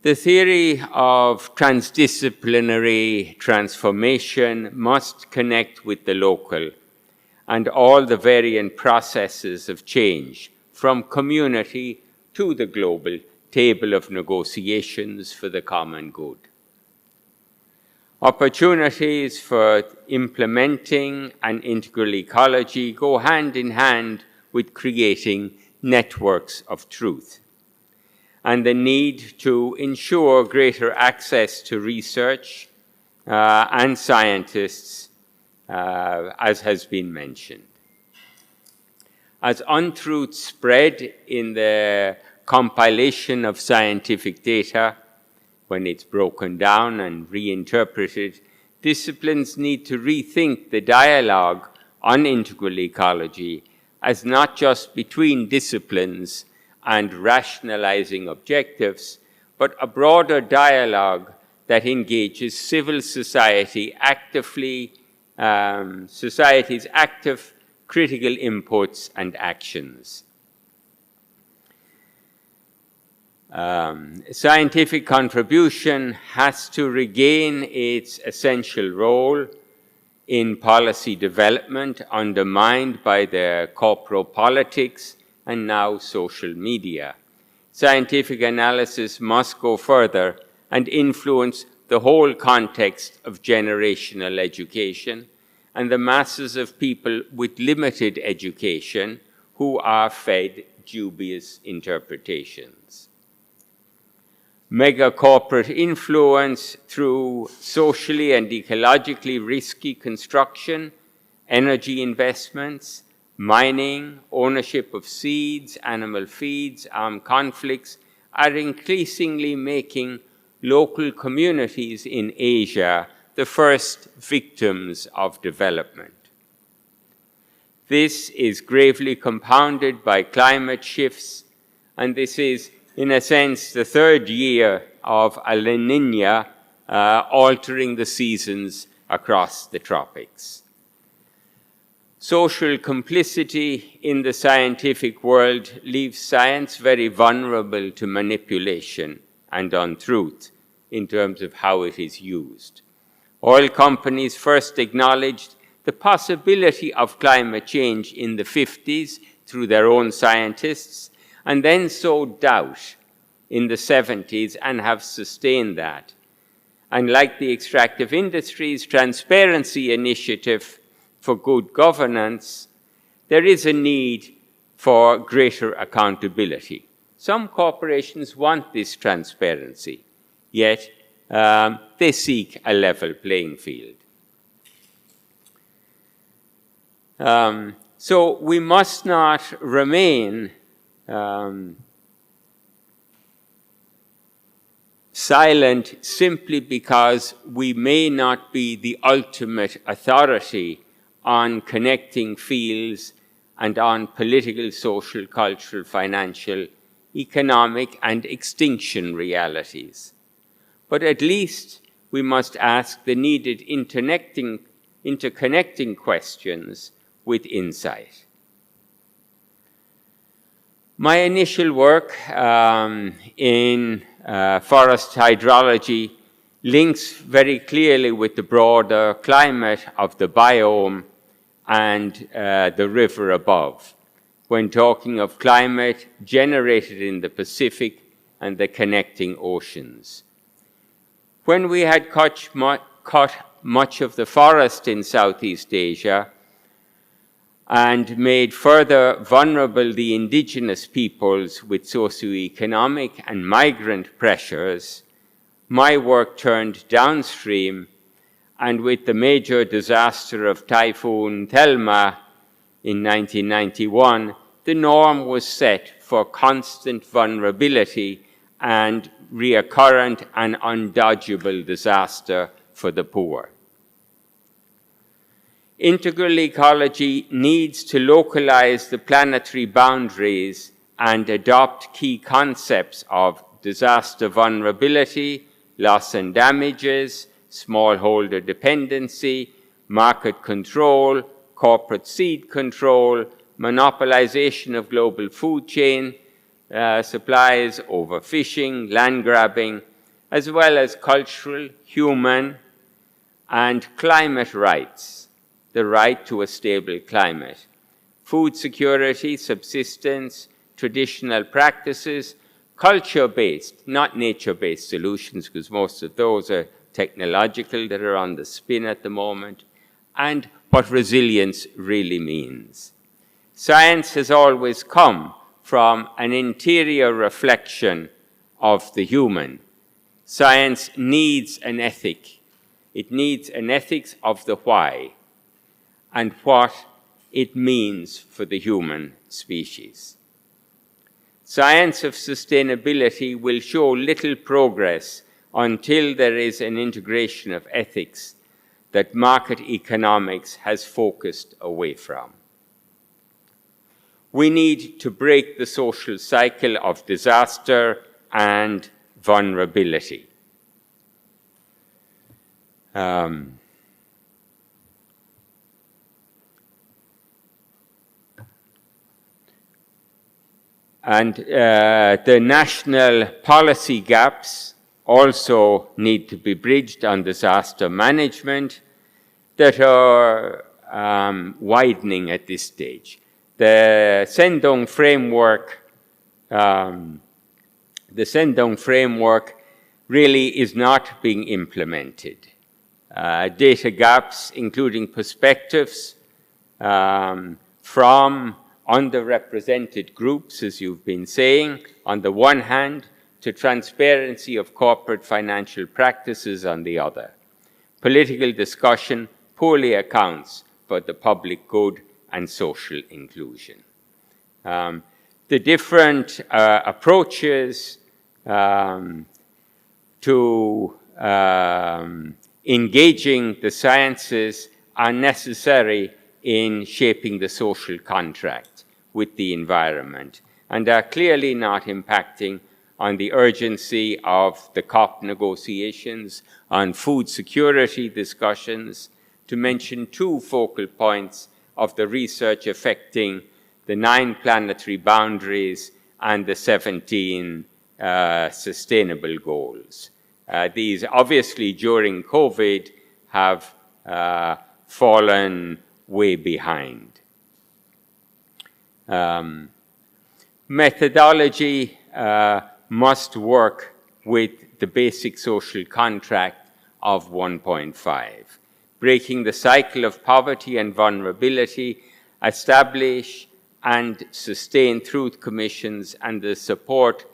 The theory of transdisciplinary transformation must connect with the local and all the variant processes of change, from community to the global table of negotiations for the common good. Opportunities for implementing an integral ecology go hand in hand with creating networks of truth, and the need to ensure greater access to research and scientists, as has been mentioned. As untruths spread in the compilation of scientific data, when it's broken down and reinterpreted, disciplines need to rethink the dialogue on integral ecology as not just between disciplines and rationalizing objectives, but a broader dialogue that engages civil society actively, society's active critical inputs and actions. Scientific contribution has to regain its essential role in policy development undermined by the corporate politics and now social media. Scientific analysis must go further and influence the whole context of generational education and the masses of people with limited education who are fed dubious interpretations. Mega corporate influence through socially and ecologically risky construction energy investments, mining, ownership of seeds, animal feeds, armed conflicts are increasingly making local communities in Asia the first victims of development. This is gravely compounded by climate shifts, and this is, in a sense, the third year of a La Niña altering the seasons across the tropics. Social complicity in the scientific world leaves science very vulnerable to manipulation and untruth in terms of how it is used. Oil companies first acknowledged the possibility of climate change in the 50s through their own scientists, and then sowed doubt in the 70s and have sustained that. And like the extractive industries transparency initiative for good governance, there is a need for greater accountability. Some corporations want this transparency, yet they seek a level playing field. So we must not remain silent simply because we may not be the ultimate authority on connecting fields and on political, social, cultural, financial, economic, and extinction realities. But at least we must ask the needed interconnecting questions with insight. My initial work in forest hydrology links very clearly with the broader climate of the biome and the river above, when talking of climate generated in the Pacific and the connecting oceans. When we had cut much of the forest in Southeast Asia and made further vulnerable the indigenous peoples with socioeconomic and migrant pressures, my work turned downstream, and with the major disaster of Typhoon Thelma in 1991, the norm was set for constant vulnerability and recurrent and undodgeable disaster for the poor. Integral ecology needs to localize the planetary boundaries and adopt key concepts of disaster vulnerability, loss and damages, smallholder dependency, market control, corporate seed control, monopolization of global food chain supplies, overfishing, land grabbing, as well as cultural, human, and climate rights, the right to a stable climate, food security, subsistence, traditional practices, culture-based, not nature-based solutions, because most of those are technological that are on the spin at the moment, and what resilience really means. Science has always come from an interior reflection of the human. Science needs an ethic. It needs an ethics of the why and what it means for the human species. Science of sustainability will show little progress until there is an integration of ethics that market economics has focused away from. We need to break the social cycle of disaster and vulnerability. The national policy gaps also need to be bridged on disaster management that are widening at this stage. The Sendong framework really is not being implemented. Data gaps, including perspectives from underrepresented groups, as you've been saying, on the one hand, to transparency of corporate financial practices on the other. Political discussion poorly accounts but the public good and social inclusion. The different approaches to engaging the sciences are necessary in shaping the social contract with the environment, and are clearly not impacting on the urgency of the COP negotiations, on food security discussions, to mention two focal points of the research affecting the 9 planetary boundaries and the 17 sustainable goals. These obviously during COVID have fallen way behind. Methodology must work with the basic social contract of 1.5, breaking the cycle of poverty and vulnerability, establish and sustain truth commissions, and the support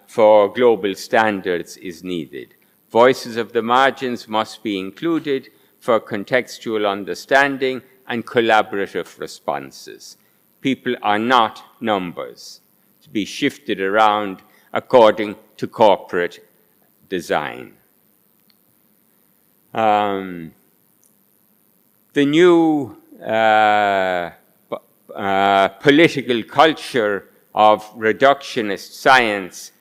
for global standards is needed. Voices of the margins must be included for contextual understanding and collaborative responses. People are not numbers to be shifted around according to corporate design. The new political culture of reductionist science,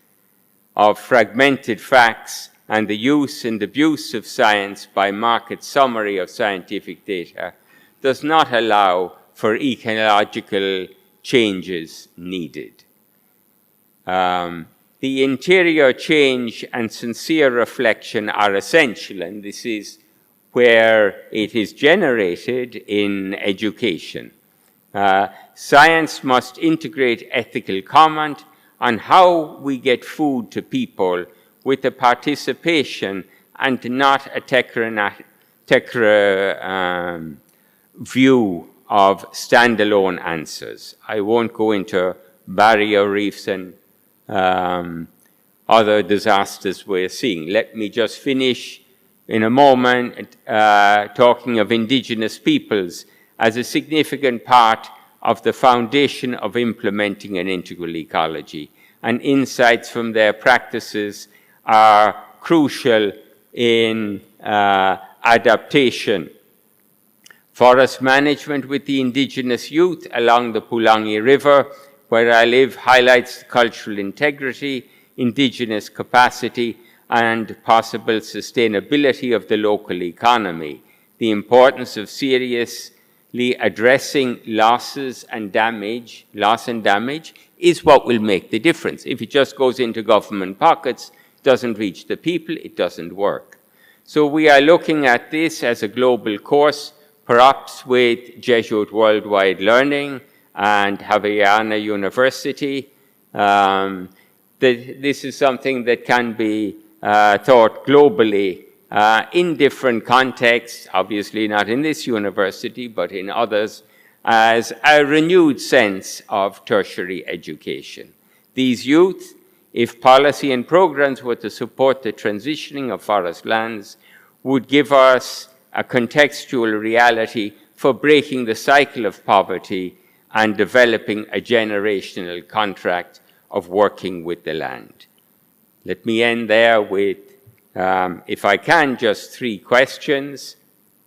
of fragmented facts, and the use and abuse of science by market summary of scientific data does not allow for ecological changes needed. The interior change and sincere reflection are essential, and this is where it is generated in education. Science must integrate ethical comment on how we get food to people with a participation and not a technocratic view of standalone answers. I won't go into barrier reefs and other disasters we're seeing. Let me just finish in a moment talking of indigenous peoples as a significant part of the foundation of implementing an integral ecology, and insights from their practices are crucial in adaptation. Forest management with the indigenous youth along the Pulangi River, where I live, highlights cultural integrity, indigenous capacity, and possible sustainability of the local economy. The importance of seriously addressing loss and damage is what will make the difference. If it just goes into government pockets, doesn't reach the people, it doesn't work. So we are looking at this as a global course, perhaps with Jesuit Worldwide Learning and Havaiana University. This is something that can be taught globally in different contexts, obviously not in this university, but in others, as a renewed sense of tertiary education. These youth, if policy and programs were to support the transitioning of forest lands, would give us a contextual reality for breaking the cycle of poverty and developing a generational contract of working with the land. Let me end there with, if I can, just 3 questions.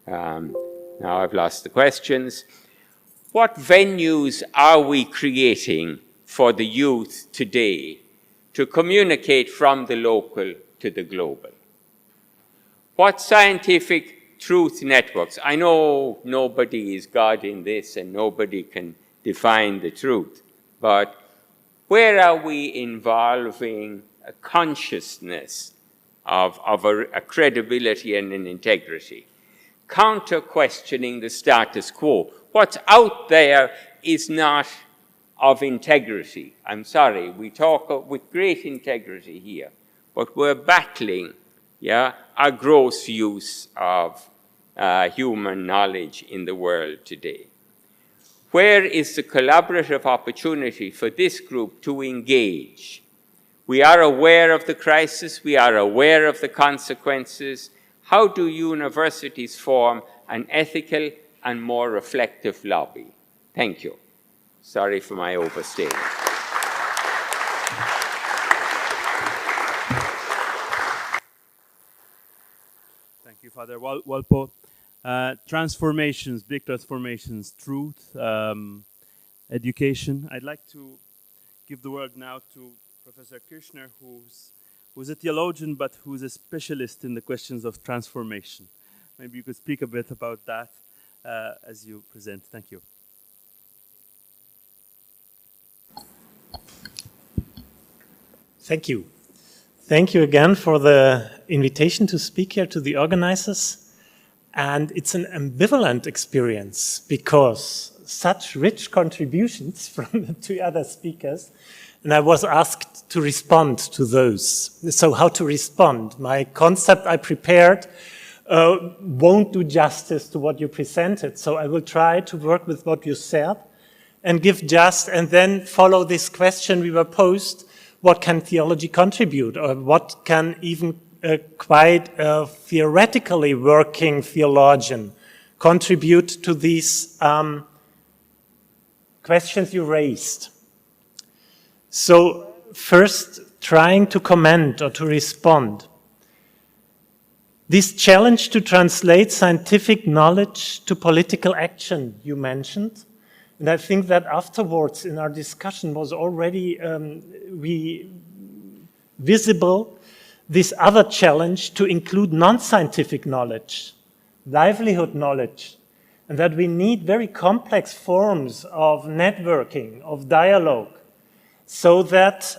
Now I've lost the questions. What venues are we creating for the youth today to communicate from the local to the global? What scientific truth networks? I know nobody is God in this and nobody can define the truth, but where are we involving a consciousness of a credibility and an integrity? Counter-questioning the status quo. What's out there is not of integrity. I'm sorry, we talk with great integrity here, but we're battling a gross use of human knowledge in the world today. Where is the collaborative opportunity for this group to engage? We are aware of the crisis, we are aware of the consequences. How do universities form an ethical and more reflective lobby. Thank you. Sorry for my overstatement. Thank you, Father Walpole. Transformations, big transformations, truth, education. I'd like to give the word now to Professor Kirchner, who's a theologian, but who's a specialist in the questions of transformation. Maybe you could speak a bit about that as you present. Thank you. Thank you. Thank you again for the invitation to speak here to the organizers. And it's an ambivalent experience because such rich contributions from the two other speakers, and I was asked to respond to those. So how to respond? My concept I prepared won't do justice to what you presented. So I will try to work with what you said and and then follow this question we were posed. What can theology contribute, or what can even quite a theoretically working theologian contribute to these questions you raised? So first, trying to comment or to respond. This challenge to translate scientific knowledge to political action you mentioned. And I think that afterwards in our discussion was already visible this other challenge to include non-scientific knowledge, livelihood knowledge, and that we need very complex forms of networking, of dialogue, so that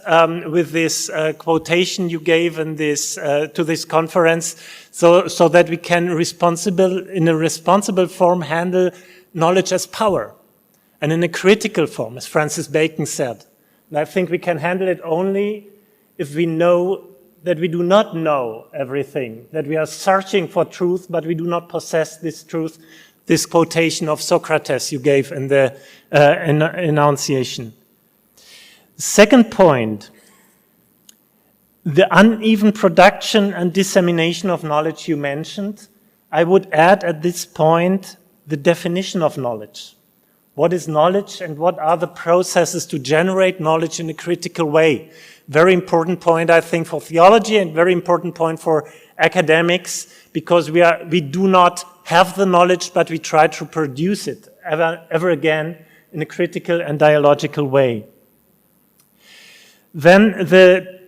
with this quotation you gave in this, to this conference, so that we can in a responsible form handle knowledge as power. And in a critical form, as Francis Bacon said. And I think we can handle it only if we know that we do not know everything, that we are searching for truth, but we do not possess this truth, this quotation of Socrates you gave in the enunciation. Second point, the uneven production and dissemination of knowledge you mentioned. I would add at this point the definition of knowledge. What is knowledge and what are the processes to generate knowledge in a critical way? Very important point, I think, for theology and very important point for academics, because we do not have the knowledge, but we try to produce it ever again in a critical and dialogical way. Then the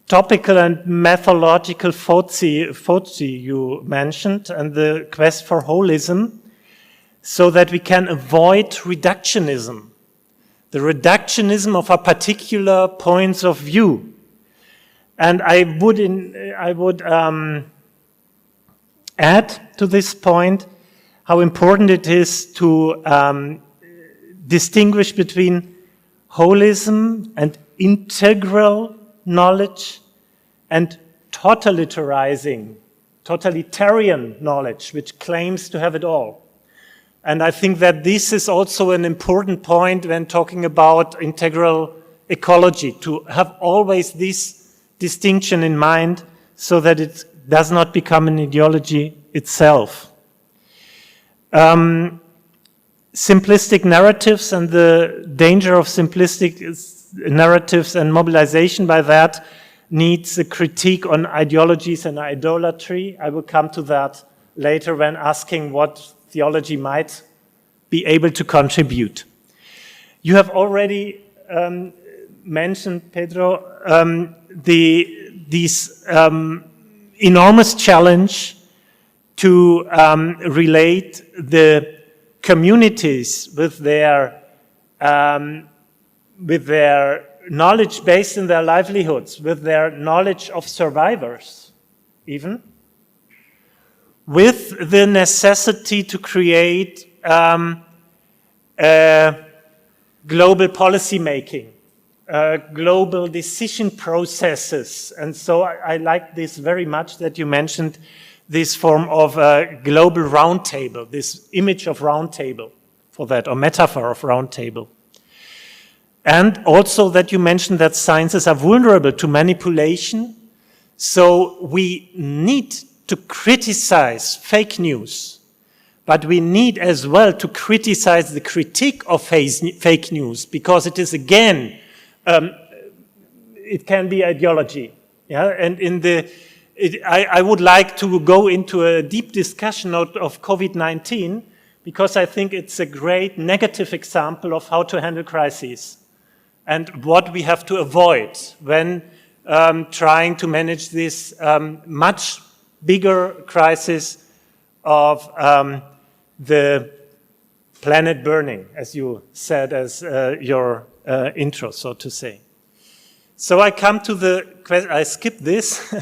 topical and methodological foci you mentioned, and the quest for holism, so that we can avoid reductionism, the reductionism of our particular points of view. And I would add to this point how important it is to distinguish between holism and integral knowledge and totalitarian knowledge, which claims to have it all. And I think that this is also an important point when talking about integral ecology, to have always this distinction in mind so that it does not become an ideology itself. Simplistic narratives and the danger of simplistic narratives and mobilization by that needs a critique on ideologies and idolatry. I will come to that later when asking what theology might be able to contribute. You have already mentioned, Pedro, this enormous challenge to relate the communities with their knowledge based in their livelihoods, with their knowledge of survivors, even, with the necessity to create global policy making, global decision processes. And so I like this very much that you mentioned this form of a global roundtable, this image of roundtable for that, or metaphor of roundtable. And also that you mentioned that sciences are vulnerable to manipulation. So we need to criticize fake news, But we need as well to criticize the critique of fake news, because it is, again, it can be ideology. Yeah? And I would like to go into a deep discussion of COVID-19, because I think it's a great negative example of how to handle crises and what we have to avoid when trying to manage this much bigger crisis of the planet burning, as you said as your intro, so to say. So I come to the question, I skip this,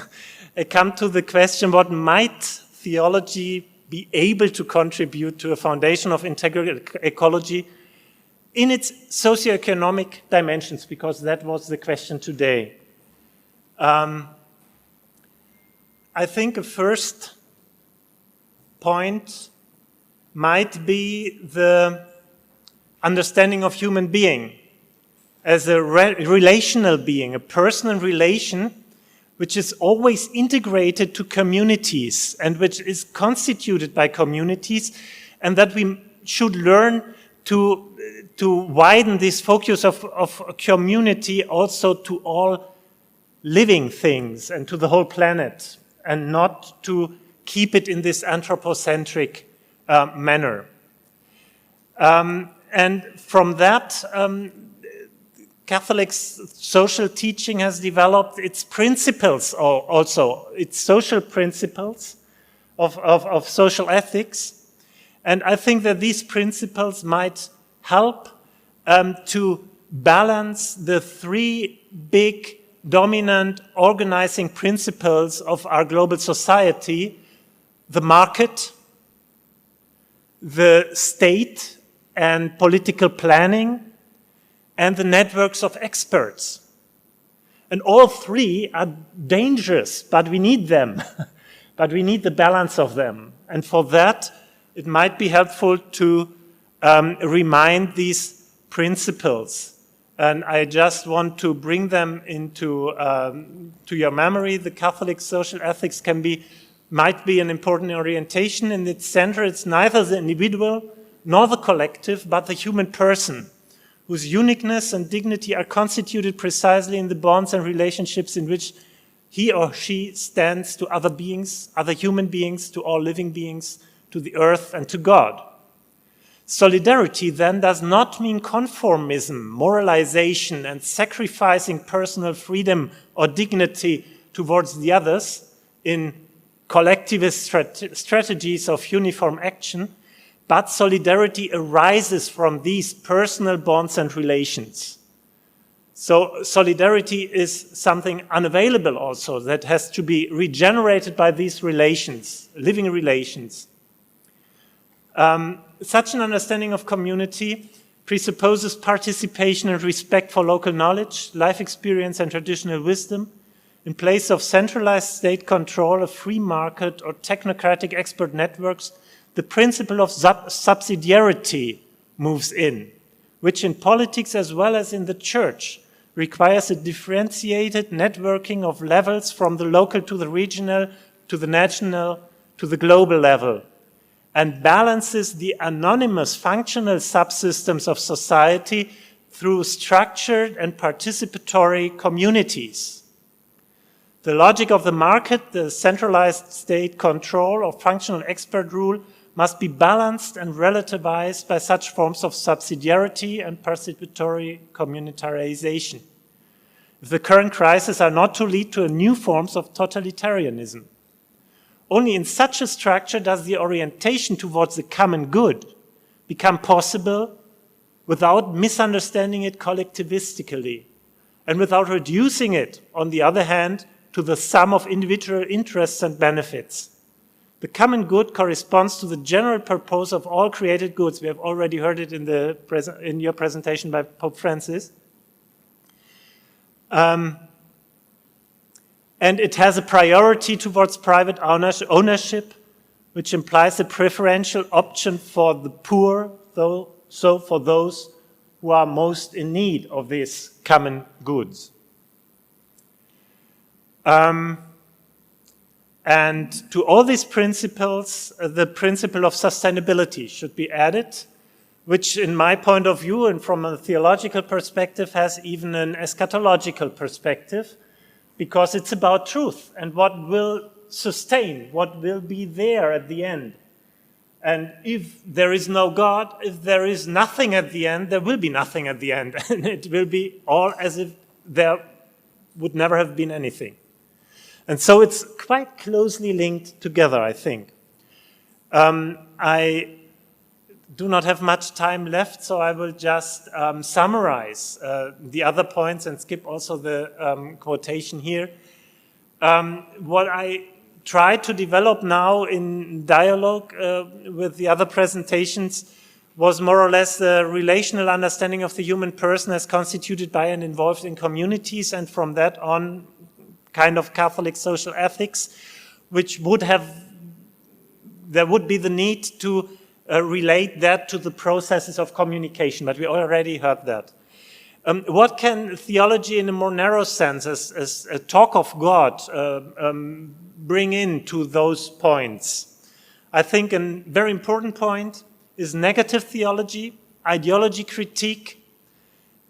I come to the question, what might theology be able to contribute to a foundation of integral ecology in its socioeconomic dimensions, because that was the question today. I think a first point might be the understanding of human being as a relational being, a personal relation which is always integrated to communities and which is constituted by communities, and that we should learn to widen this focus of community also to all living things and to the whole planet, and not to keep it in this anthropocentric manner. And from that, Catholic social teaching has developed its principles also, its social principles of social ethics. And I think that these principles might help to balance the three big dominant organizing principles of our global society: the market, the state and political planning, and the networks of experts. And all three are dangerous, but we need them. But we need the balance of them. And for that, it might be helpful to remind these principles. And I just want to bring them into to your memory. The Catholic social ethics might be an important orientation. In its center, it's neither the individual nor the collective, but the human person, whose uniqueness and dignity are constituted precisely in the bonds and relationships in which he or she stands to other beings, other human beings, to all living beings, to the earth and to God. Solidarity then does not mean conformism, moralization, and sacrificing personal freedom or dignity towards the others in collectivist strategies of uniform action, but solidarity arises from these personal bonds and relations. So solidarity is something unavailable also that has to be regenerated by these relations, living relations. Such an understanding of community presupposes participation and respect for local knowledge, life experience, and traditional wisdom in place of centralized state control, a free market, or technocratic expert networks. The principle of subsidiarity moves in, which in politics as well as in the church requires a differentiated networking of levels from the local to the regional, to the national, to the global level, and balances the anonymous functional subsystems of society through structured and participatory communities. The logic of the market, the centralized state control or functional expert rule, must be balanced and relativized by such forms of subsidiarity and participatory communitarization, if the current crises are not to lead to new forms of totalitarianism. Only in such a structure does the orientation towards the common good become possible without misunderstanding it collectivistically and without reducing it, on the other hand, to the sum of individual interests and benefits. The common good corresponds to the general purpose of all created goods. We have already heard it in your presentation by Pope Francis. And it has a priority towards private ownership, which implies a preferential option for the poor, so for those who are most in need of these common goods. And to all these principles, the principle of sustainability should be added, which in my point of view and from a theological perspective has even an eschatological perspective, because it's about truth and what will sustain, what will be there at the end. And if there is no God, if there is nothing at the end, there will be nothing at the end. And it will be all as if there would never have been anything. And so it's quite closely linked together, I think. I do not have much time left, so I will just summarize the other points and skip also the quotation here. What I try to develop now in dialogue with the other presentations was more or less the relational understanding of the human person as constituted by and involved in communities, and from that on kind of Catholic social ethics, which would have, there would be the need to relate that to the processes of communication, but we already heard that. What can theology in a more narrow sense, as a talk of God, bring into those points? I think a very important point is negative theology, ideology critique,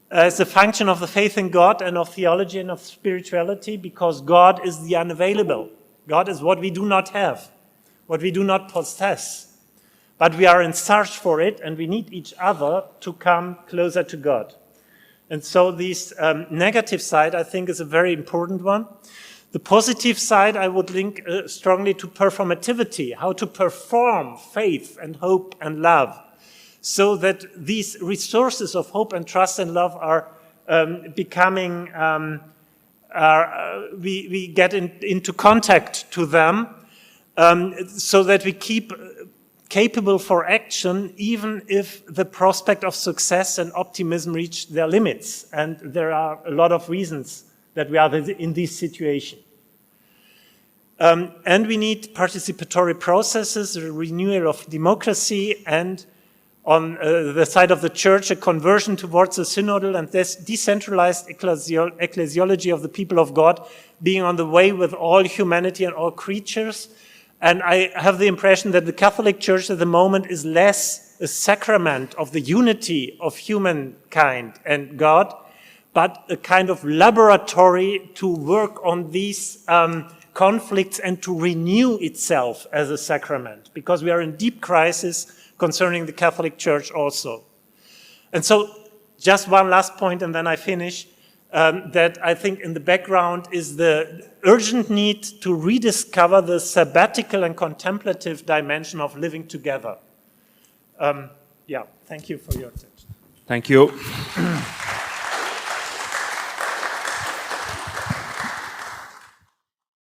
as a function of the faith in God and of theology and of spirituality, because God is the unavailable. God is what we do not have, what we do not possess. But we are in search for it, and we need each other to come closer to God. And so this negative side, I think, is a very important one. The positive side, I would link strongly to performativity, how to perform faith and hope and love, so that these resources of hope and trust and love are becoming, we get into contact to them, so that we keep capable for action, even if the prospect of success and optimism reach their limits. And there are a lot of reasons that we are in this situation. And we need participatory processes, a renewal of democracy, and on the side of the church, a conversion towards a synodal and decentralized ecclesiology of the people of God, being on the way with all humanity and all creatures. And I have the impression that the Catholic Church at the moment is less a sacrament of the unity of humankind and God, but a kind of laboratory to work on these conflicts and to renew itself as a sacrament, because we are in deep crisis concerning the Catholic Church also. And so just one last point and then I finish, that I think in the background is the urgent need to rediscover the sabbatical and contemplative dimension of living together. Yeah, thank you for your attention. Thank you.